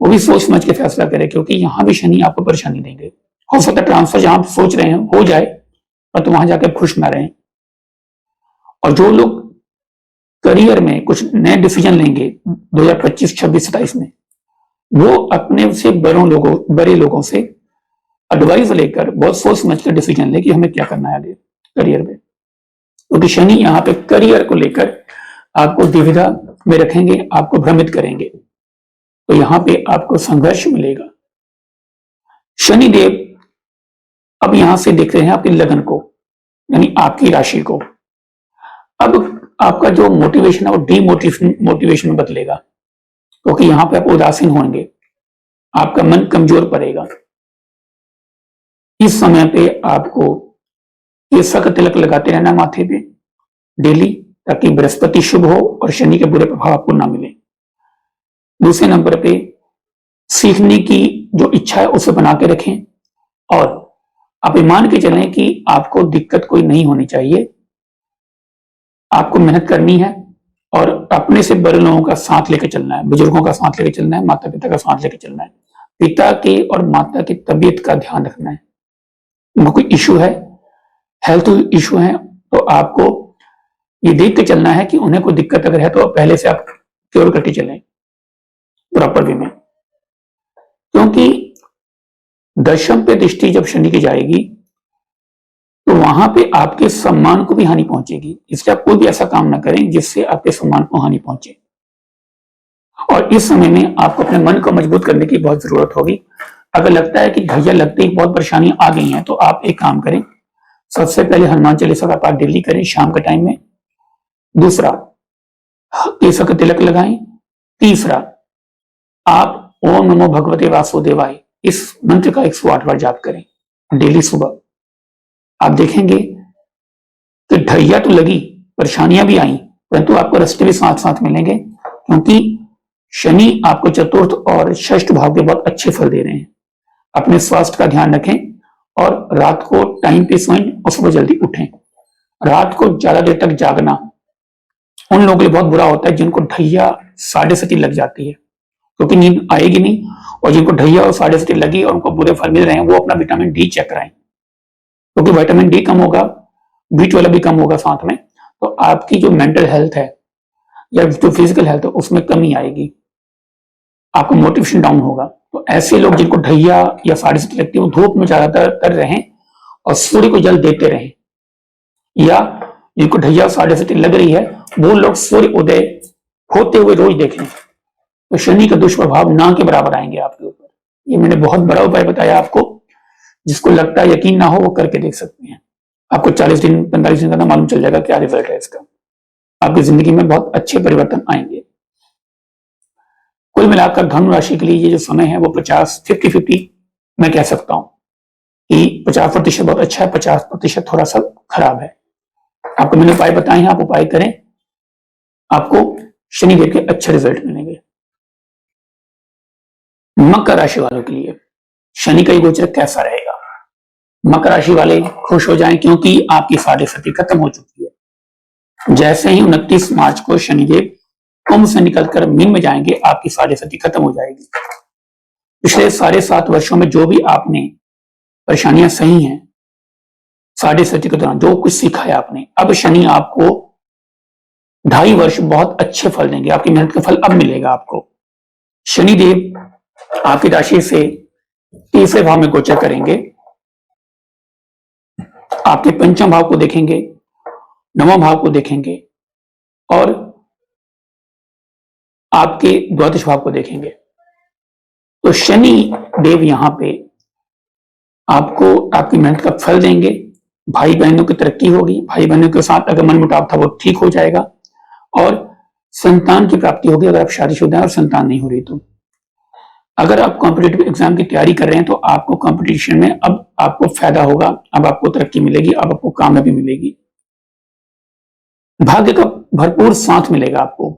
वो भी सोच समझ के फैसला करें, क्योंकि यहां भी शनि आपको परेशानी देंगे। हो सकता है ट्रांसफर जहां आप सोच रहे हैं हो जाए, पर तो वहां जाकर खुश ना रहें। और जो लोग करियर में कुछ नए डिसीजन लेंगे 2025, 26, 27 में, वो अपने से बड़े लोगों से एडवाइस लेकर बहुत सोच समझ कर डिसीजन ले कि हमें क्या करना है आगे करियर में, क्योंकि शनि यहाँ पे करियर को लेकर आपको दुविधा में रखेंगे, आपको भ्रमित करेंगे, तो यहां पे आपको संघर्ष मिलेगा। शनिदेव अब यहां से देख रहे हैं आपकी लगन को, यानी आपकी राशि को। अब आपका जो मोटिवेशन है वो डीमोटिवेशन में बदलेगा, क्योंकि यहां पे आप उदासीन होंगे, आपका मन कमजोर पड़ेगा। इस समय पे आपको केसर का तिलक लगाते रहना माथे पे डेली, ताकि बृहस्पति शुभ हो और शनि के बुरे प्रभाव आपको ना मिले। दूसरे नंबर पे सीखने की जो इच्छा है उसे बना के रखें और आप मान के चलें कि आपको दिक्कत कोई नहीं होनी चाहिए। आपको मेहनत करनी है और अपने से बड़े लोगों का साथ लेकर चलना है, बुजुर्गों का साथ लेकर चलना है, माता पिता का साथ लेकर चलना है, पिता की और माता की तबीयत का ध्यान रखना है। उनको कोई इशू है, हेल्थ इशू है, तो आपको ये देख के चलना है कि उन्हें कोई दिक्कत अगर है तो पहले से आप क्योर करके चलें प्रॉपर वे में। क्योंकि दशम पे दृष्टि जब शनि की जाएगी तो वहां पे आपके सम्मान को भी हानि पहुंचेगी, इसलिए आप कोई भी ऐसा काम ना करें जिससे आपके सम्मान को हानि पहुंचे। और इस समय में आपको अपने मन को मजबूत करने की बहुत जरूरत होगी। अगर लगता है कि भैया लगते ही बहुत परेशानियां आ गई हैं तो आप एक काम करें, सबसे पहले हनुमान चालीसा का पाठ डेली करें शाम के टाइम में। दूसरा, केसर का तिलक लगाएं। तीसरा, आप ओम नमो भगवते वासुदेवाय इस मंत्र का 108 बार जाप करें डेली सुबह। आप देखेंगे कि ढैया तो लगी, परेशानियां भी आई, परंतु आपको रास्ते भी साथ साथ मिलेंगे, क्योंकि शनि आपको चतुर्थ और षष्ठ भाव के बहुत अच्छे फल दे रहे हैं। अपने स्वास्थ्य का ध्यान रखें और रात को टाइम पे सोएं और सुबह जल्दी उठें। रात को ज्यादा देर तक जागना उन लोगों के लिए बहुत बुरा होता है जिनको ढैया 7:30 लग जाती है, क्योंकि नींद आएगी नहीं। और जिनको ढैया और 7:30 लगी और उनको बुरे फल मिल रहे हैं, वो अपना विटामिन डी चेक कराएं, क्योंकि विटामिन डी कम होगा, B12 भी कम होगा साथ में, तो आपकी जो मेंटल हेल्थ है या जो फिजिकल हेल्थ है उसमें कमी आएगी, आपको मोटिवेशन डाउन होगा। तो ऐसे लोग जिनको ढैया या 7:30 लगती है वो धूप में ज्यादातर रहें और सूर्य को जल देते रहें, या जिनको ढैया 7:30 लग रही है वो लोग सूर्य उदय होते हुए रोज देखें, तो शनि का दुष्प्रभाव ना के बराबर आएंगे आपके ऊपर। ये मैंने बहुत बड़ा उपाय बताया आपको, जिसको लगता है यकीन ना हो वो करके देख सकते हैं। आपको 40 दिन 45 दिन का मालूम चल जाएगा क्या रिजल्ट है इसका। आपकी जिंदगी में बहुत अच्छे परिवर्तन आएंगे। कुल मिलाकर धनु राशि के लिए ये जो समय है वो 50 मैं कह सकता हूं कि 50% बहुत अच्छा है, 50% थोड़ा सा खराब है। आपको मैंने उपाय बताए हैं, आप उपाय करें, आपको शनिदेव के अच्छे रिजल्ट मिलेंगे। मकर राशि वालों के लिए शनि का गोचर कैसा रहेगा? मकर राशि वाले खुश हो जाएं, क्योंकि आपकी 7:30 खत्म हो चुकी है। जैसे ही 29 मार्च को शनिदेव कुंभ से निकलकर मीन में जाएंगे, आपकी 7:30 खत्म हो जाएगी। पिछले 7.5 वर्षों में जो भी आपने परेशानियां सही हैं 7:30 के दौरान, जो कुछ सीखा है आपने, अब शनि आपको 2.5 वर्ष बहुत अच्छे फल देंगे, आपकी मेहनत का फल अब मिलेगा आपको। शनिदेव आपकी राशि से तीसरे भाव में गोचर करेंगे, आपके पंचम भाव को देखेंगे, नवम भाव को देखेंगे और आपके द्वादश भाव को देखेंगे। तो शनि देव यहां पे आपको आपकी मेहनत का फल देंगे, भाई बहनों की तरक्की होगी, भाई बहनों के साथ अगर मनमुटाव था वो ठीक हो जाएगा और संतान की प्राप्ति होगी अगर आप शादीशुदा हैं और संतान नहीं हो रही तो। अगर आप कॉम्पिटिटिव एग्जाम की तैयारी कर रहे हैं तो आपको कंपटीशन में अब आपको फायदा होगा, अब आपको तरक्की मिलेगी, अब आपको कामयाबी मिलेगी। भाग्य का भरपूर साथ मिलेगा आपको,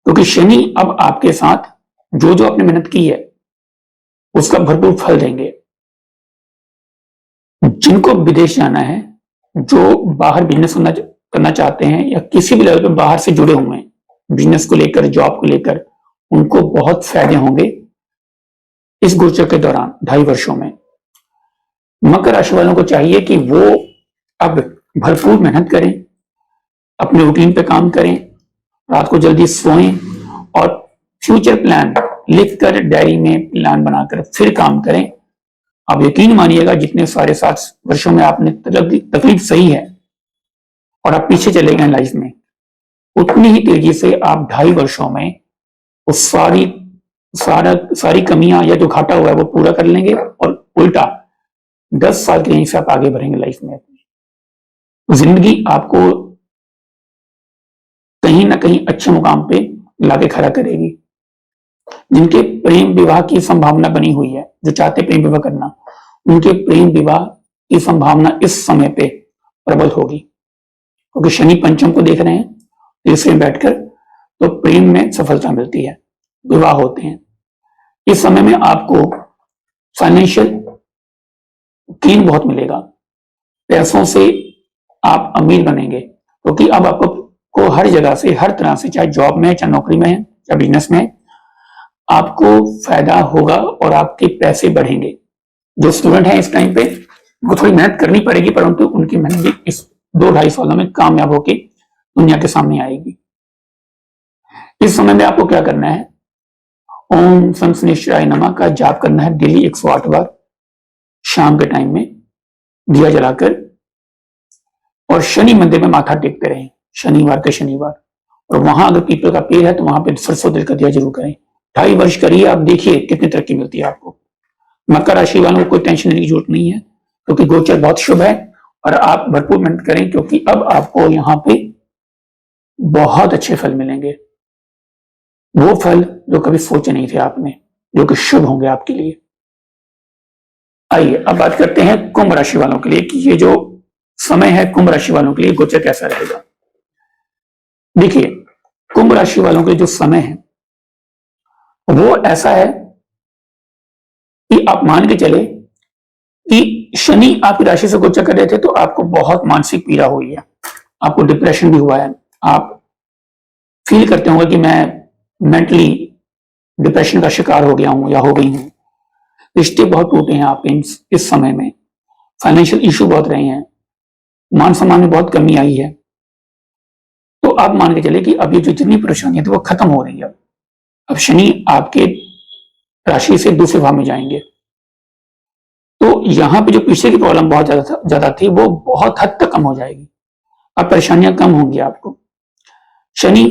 क्योंकि शनि अब आपके साथ जो जो आपने मेहनत की है उसका भरपूर फल देंगे। जिनको विदेश जाना है, जो बाहर बिजनेस करना चाहते हैं या किसी भी लेवल पे बाहर से जुड़े हुए हैं बिजनेस को लेकर, जॉब को लेकर, उनको बहुत फायदे होंगे इस गोचर के दौरान 2.5 वर्षों में। मकर राशि वालों को चाहिए कि वो अब भरपूर मेहनत करें, अपने रूटीन पे काम करें, रात को जल्दी सोएं और फ्यूचर प्लान लिखकर डायरी में प्लान बनाकर फिर काम करें। आप यकीन मानिएगा जितने 7.5 वर्षों में आपने तकलीफ सही है और आप पीछे चले गए लाइफ में, उतनी ही तेजी से आप 2.5 वर्षों में वो सारी कमियां या जो घाटा हुआ है वो पूरा कर लेंगे और उल्टा 10 साल के यहीं से आप आगे बढ़ेंगे लाइफ में। जिंदगी आपको कहीं ना कहीं अच्छे मुकाम पे लाके खड़ा करेगी। जिनके प्रेम विवाह की संभावना बनी हुई है, जो चाहते प्रेम विवाह करना, उनके प्रेम विवाह की संभावना इस समय पे प्रबल होगी, क्योंकि शनि पंचम को देख रहे हैं तीसरे में बैठकर, तो प्रेम में सफलता मिलती है, विवाह होते हैं। इस समय में आपको फाइनेंशियल गेन बहुत मिलेगा, पैसों से आप अमीर बनेंगे, क्योंकि अब आपको हर जगह से, हर तरह से, चाहे जॉब में, चाहे नौकरी में, चाहे बिजनेस में, आपको फायदा होगा और आपके पैसे बढ़ेंगे। जो स्टूडेंट हैं इस टाइम पे उनको थोड़ी मेहनत करनी पड़ेगी, परंतु उनकी मेहनत भी इस 2-2.5 सालों में कामयाब होकर दुनिया के सामने आएगी। इस समय में आपको क्या करना है, ओम शं शनैश्चराय नमः का जाप करना है डेली 108 बार शाम के टाइम में दिया जलाकर, और शनि मंदिर में माथा टेकते रहें शनिवार के शनिवार। और वहां अगर पीपल का पेड़ है तो वहां पे सरसों तेल का दिया जरूर करें। 2.5 वर्ष करिए, आप देखिए कितनी तरक्की मिलती है आपको। मकर राशि वालों को कोई टेंशन लेने की जरूरत नहीं है, क्योंकि गोचर बहुत शुभ है और आप भरपूर मेहनत करें, क्योंकि अब आपको यहाँ पे बहुत अच्छे फल मिलेंगे, वो फल जो कभी सोचे नहीं थे आपने, जो कि शुभ होंगे आपके लिए। आइए अब बात करते हैं कुंभ राशि वालों के लिए कि ये जो समय है कुंभ राशि वालों के लिए गोचर कैसा रहेगा। देखिए, कुंभ राशि वालों के जो समय है वो ऐसा है कि आप मान के चले कि शनि आपकी राशि से गोचर कर रहे थे तो आपको बहुत मानसिक पीड़ा हुई है, आपको डिप्रेशन भी हुआ है, आप फील करते होंगे कि मैं मेंटली डिप्रेशन का शिकार हो गया हूं या हो गई हूं। रिश्ते बहुत टूटे हैं आपके इस समय में, फाइनेंशियल इशू बहुत रहे हैं, मान सम्मान में बहुत कमी आई है। तो आप मान के चले कि अब ये जो जितनी परेशानियां थी वो खत्म हो रही है। अब शनि आपके राशि से दूसरे भाव में जाएंगे, तो यहां पे जो पीछे की प्रॉब्लम बहुत ज्यादा थी वो बहुत हद तक कम हो जाएगी, अब परेशानियां कम होंगी आपको। शनि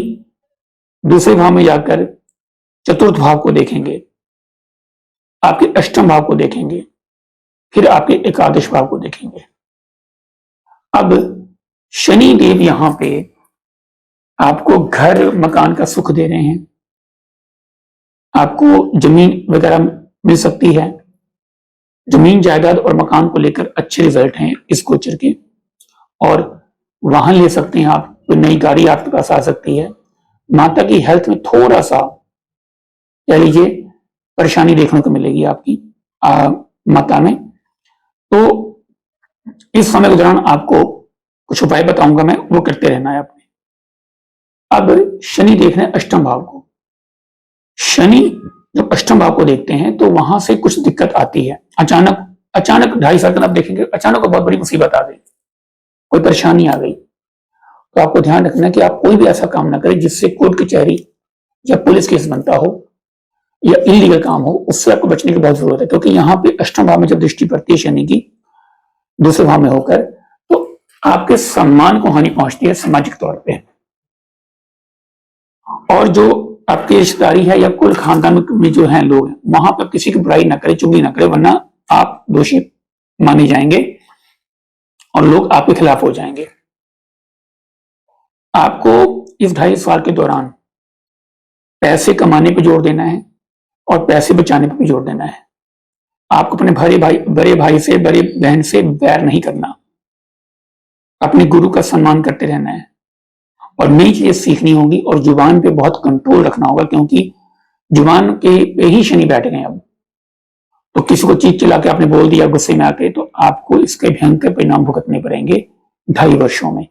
दूसरे भाव में जाकर चतुर्थ भाव को देखेंगे, आपके अष्टम भाव को देखेंगे, फिर आपके एकादश भाव को देखेंगे। अब शनि देव यहां पे आपको घर मकान का सुख दे रहे हैं, आपको जमीन वगैरह मिल सकती है, जमीन जायदाद और मकान को लेकर अच्छे रिजल्ट हैं इस गोचर के, और वाहन ले सकते हैं आप, कोई नई गाड़ी आपके पास आ सकती है। माता की हेल्थ में थोड़ा सा कह लीजिए परेशानी देखने को मिलेगी आपकी माता में, तो इस समय के दौरान आपको कुछ उपाय बताऊंगा मैं, वो करते रहना है अपने। अब शनि देख रहे हैं अष्टम भाव को, शनि जब अष्टम भाव को देखते हैं तो वहां से कुछ दिक्कत आती है, अचानक 2.5 साल आप देखेंगे अचानक बहुत बड़ी मुसीबत आ गई, कोई परेशानी आ गई। तो आपको ध्यान रखना है कि आप कोई भी ऐसा काम ना करें जिससे कोर्ट कचहरी या पुलिस केस बनता हो या इलीगल काम हो, उससे आपको बचने की बहुत जरूरत है, क्योंकि यहाँ पे अष्टम भाव में जब दृष्टि पड़ती है शनि की दूसरे भाव में होकर, तो आपके सम्मान को हानि पहुंचती है सामाजिक तौर पे, और जो आपकी रिश्तेदारी है या कुल खानदान में जो है लोग, वहां पर किसी की बुराई ना करे, चुगली ना करे, वरना आप दोषी माने जाएंगे और लोग आपके खिलाफ हो जाएंगे। आपको इस 2.5 साल के दौरान पैसे कमाने पर जोर देना है और पैसे बचाने पर भी जोर देना है। आपको अपने बड़े भाई से, बड़े बहन से वैर नहीं करना, अपने गुरु का सम्मान करते रहना है और नई चीजें सीखनी होगी, और जुबान पे बहुत कंट्रोल रखना होगा, क्योंकि जुबान के पे ही शनि बैठ गए अब। तो किसी को चीख चिल्ला के आपने बोल दिया गुस्से में आके, तो आपको इसके भयंकर परिणाम भुगतने पड़ेंगे 2.5 वर्षों में।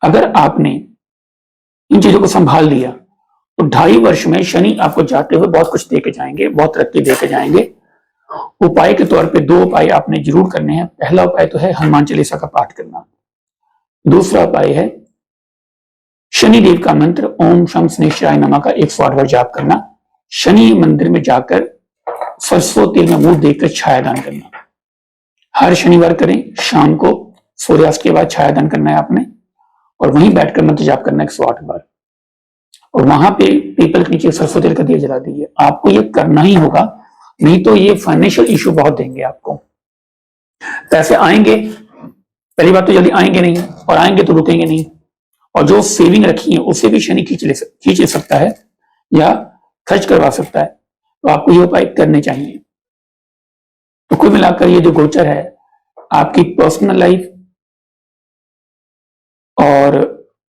अगर आपने इन चीजों को संभाल लिया तो 2.5 वर्ष में शनि आपको जाते हुए बहुत कुछ देके जाएंगे, बहुत तरक्की देके जाएंगे। उपाय के तौर पे 2 उपाय आपने जरूर करने हैं। पहला उपाय तो है हनुमान चालीसा का पाठ करना, दूसरा उपाय है शनिदेव का मंत्र ओम शं शनैश्चराय नमः का 108 बार जाप करना, शनि मंदिर में जाकर सरसों तेल में मुंह देकर छायादान करना, हर शनिवार करें, शाम को सूर्यास्त के बाद छायादान करना है आपने, और वहीं बैठकर मंत्र जाप करना 108 बार, और वहां पे पीपल के नीचे सरसों तेल का दिया जला दीजिए। आपको ये करना ही होगा, नहीं तो ये फाइनेंशियल इश्यू बहुत देंगे आपको। पैसे आएंगे, पहली बात तो जल्दी आएंगे नहीं, और आएंगे तो रुकेंगे नहीं, और जो सेविंग रखी है उसे भी शनि खींच ले सकता है या खर्च करवा सकता है, तो आपको ये उपाय करने चाहिए। तो कुल मिलाकर ये जो गोचर है आपकी पर्सनल लाइफ और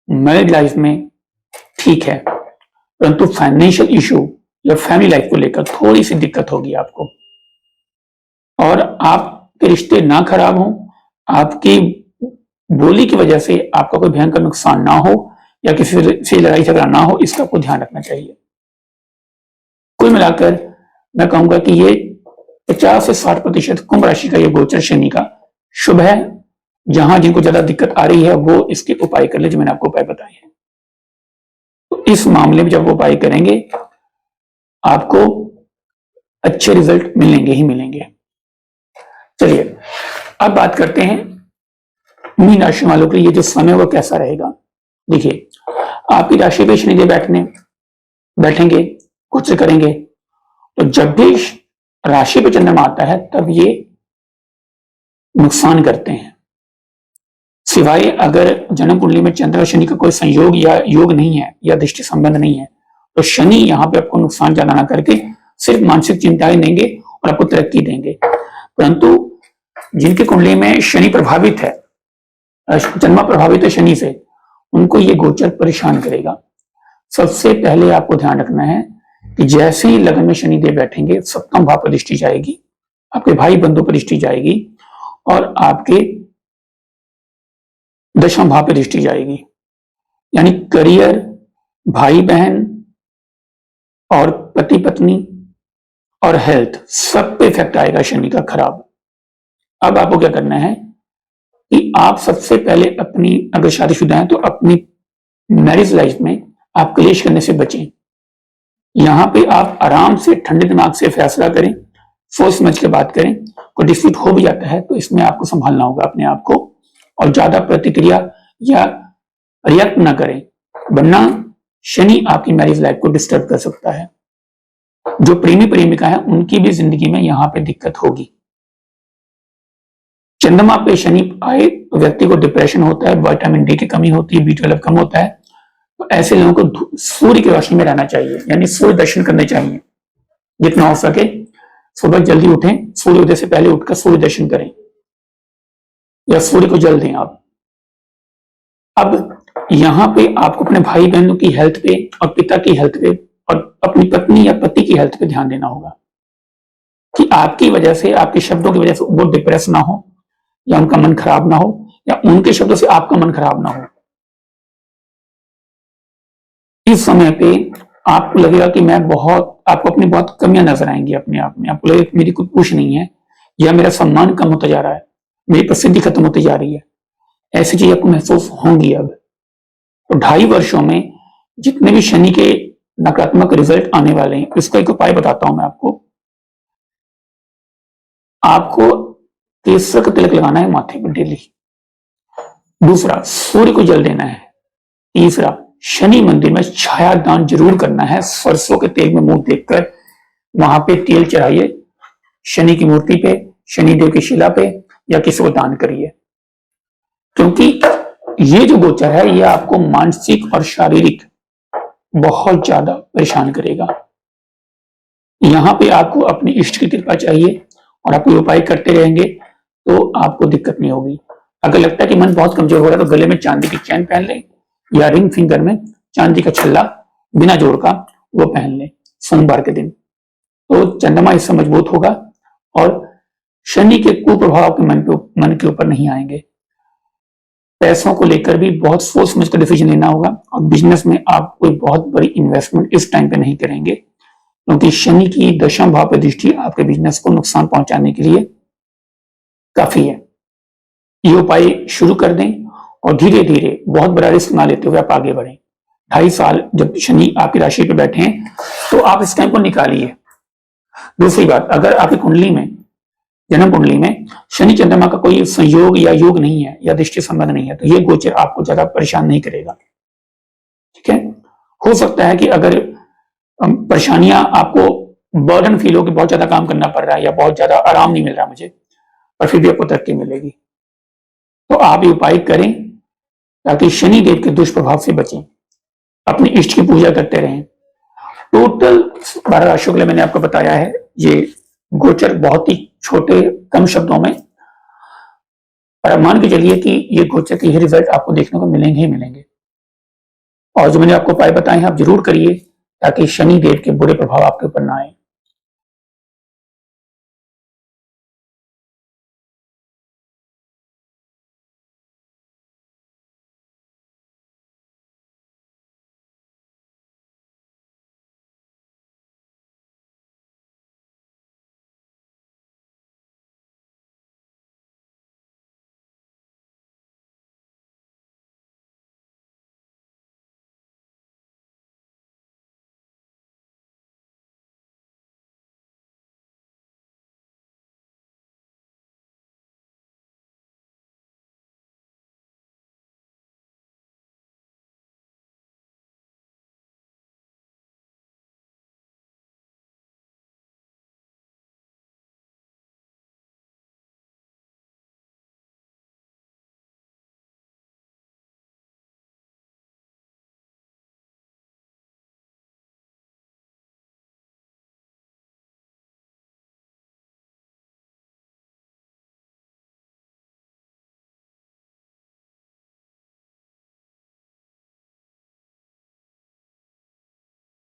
मैरिड लाइफ में ठीक है, परंतु फाइनेंशियल इशू या फैमिली लाइफ को लेकर थोड़ी सी दिक्कत होगी आपको, और आपके रिश्ते ना खराब हों, आपकी बोली की वजह से आपका कोई भयंकर नुकसान ना हो या किसी से लड़ाई झगड़ा ना हो, इसका आपको ध्यान रखना चाहिए। कुल मिलाकर मैं कहूंगा कि ये 50 से 60% कुंभ राशि का ये गोचर शनि का शुभ है। जहां जिनको ज्यादा दिक्कत आ रही है वो इसके उपाय कर ले जो मैंने आपको उपाय बताए हैं। तो इस मामले में जब वो उपाय करेंगे आपको अच्छे रिजल्ट मिलेंगे ही मिलेंगे। चलिए अब बात करते हैं मीन राशि वालों के लिए जो समय वो कैसा रहेगा। देखिए आपकी राशि पे शनिदेव बैठेंगे कुछ करेंगे, तो जब भी राशि पे चंद्रमा आता है तब ये नुकसान करते हैं, सिवाय अगर जन्म कुंडली में चंद्र और शनि का कोई संयोग या योग नहीं है या दृष्टि संबंध नहीं है, तो शनि यहाँ पे आपको नुकसान ज्यादा ना करके सिर्फ मानसिक चिंताएं देंगे और आपको तरक्की देंगे। परंतु जिनकी कुंडली में शनि प्रभावित है, जन्म प्रभावित है शनि से, उनको ये गोचर परेशान करेगा। सबसे पहले आपको ध्यान रखना है कि जैसे ही लगन में शनिदेव बैठेंगे सप्तम भाव पर दृष्टि जाएगी, आपके भाई बंधु पर दृष्टि जाएगी और आपके दशम भाव पर दृष्टि जाएगी। यानी करियर, भाई बहन और पति पत्नी और हेल्थ सब पे इफेक्ट आएगा शनि का खराब। अब आपको क्या करना है कि आप सबसे पहले अपनी, अगर शादीशुदा हैं तो अपनी मैरिज लाइफ में आप क्लेश करने से बचें। यहां पे आप आराम से ठंडे दिमाग से फैसला करें, सोच समझ के बात करें। कोई डिस्प्यूट हो भी जाता है तो इसमें आपको संभालना होगा अपने आप को और ज्यादा प्रतिक्रिया या रिएक्ट ना करें, वरना शनि आपकी मैरिज लाइफ को डिस्टर्ब कर सकता है। जो प्रेमी प्रेमिका है उनकी भी जिंदगी में यहां पे दिक्कत होगी। चंद्रमा पे शनि आए तो व्यक्ति को डिप्रेशन होता है, विटामिन डी की कमी होती है, B12 कम होता है। तो ऐसे लोगों को सूर्य की रोशनी में रहना चाहिए, यानी सूर्य दर्शन करने चाहिए। जितना हो सके सुबह जल्दी उठें, सूर्योदय से पहले उठकर सूर्य दर्शन करें या सूर्य को जल दें आप। अब यहां पे आपको अपने भाई बहनों की हेल्थ पे और पिता की हेल्थ पे और अपनी पत्नी या पति की हेल्थ पे ध्यान देना होगा कि आपकी वजह से, आपके शब्दों की वजह से वो डिप्रेस ना हो या उनका मन खराब ना हो या उनके शब्दों से आपका मन खराब ना हो। इस समय पे आपको लगेगा कि आपको अपनी बहुत कमियां नजर आएंगी अपने आप में। आपको लगेगा कि मेरी कोई पूछ नहीं है या मेरा सम्मान कम होता जा रहा है, मेरी प्रसिद्धि खत्म होती जा रही है। ऐसी चीज आपको महसूस होंगी। अब तो 2.5 वर्षों में जितने भी शनि के नकारात्मक रिजल्ट आने वाले हैं, इसका एक उपाय बताता हूं मैं आपको। आपको केसर का तिलक लगाना है माथे पर डेली। दूसरा, सूर्य को जल देना है। तीसरा, शनि मंदिर में छाया दान जरूर करना है। सरसों के तेल में मुंह देखकर वहां पे तेल चढ़ाइए, शनि की मूर्ति पे, शनिदेव की शिला पे या किसी को दान करिए। क्योंकि ये जो गोचर है ये आपको मानसिक और शारीरिक बहुत ज्यादा परेशान करेगा। यहां पे आपको अपनी इष्ट की कृपा चाहिए और आप ये उपाय करते रहेंगे तो आपको दिक्कत नहीं होगी। अगर लगता है कि मन बहुत कमजोर हो रहा है तो गले में चांदी की चैन पहन लें या रिंग फिंगर में चांदी का छल्ला बिना जोड़ का वो पहन लें सोमवार के दिन, तो चंद्रमा इससे मजबूत होगा और शनि के कुप्रभाव के मन के ऊपर नहीं आएंगे। पैसों को लेकर भी बहुत सोच समझ कर डिसीजन लेना होगा और बिजनेस में आप कोई बहुत बड़ी इन्वेस्टमेंट इस टाइम पे नहीं करेंगे, क्योंकि शनि की दशम भाव पर दृष्टि आपके बिजनेस को नुकसान पहुंचाने के लिए काफी है। ये उपाय शुरू कर दें और धीरे धीरे बहुत बड़ा रिस्क ना लेते हुए आप आगे बढ़ें। 2.5 साल जब शनि आपकी राशि पे बैठे हैं तो आप इस टाइम को निकालिए। दूसरी बात, अगर आपकी कुंडली में, जन्म कुंडली में शनि चंद्रमा का कोई संयोग या योग नहीं है या दृष्टि संबंध नहीं है तो ये गोचर आपको ज्यादा परेशान नहीं करेगा। ठीक है, हो सकता है कि अगर परेशानियां आपको बर्डन फील हो कि बहुत ज्यादा काम करना पड़ रहा है या बहुत ज्यादा आराम नहीं मिल रहा मुझे, पर फिर भी आपको तरक्की मिलेगी। तो आप ये उपाय करें ताकि शनि देव के दुष्प्रभाव से बचें, अपने इष्ट की पूजा करते रहें। टोटल 12 राशियों के लिए मैंने आपको बताया है ये गोचर बहुत ही छोटे कम शब्दों में, पर मान के चलिए कि ये गोचर के ये रिजल्ट आपको देखने को मिलेंगे ही मिलेंगे। और जो मैंने आपको उपाय बताए हैं आप जरूर करिए ताकि शनि देव के बुरे प्रभाव आपके ऊपर ना आए।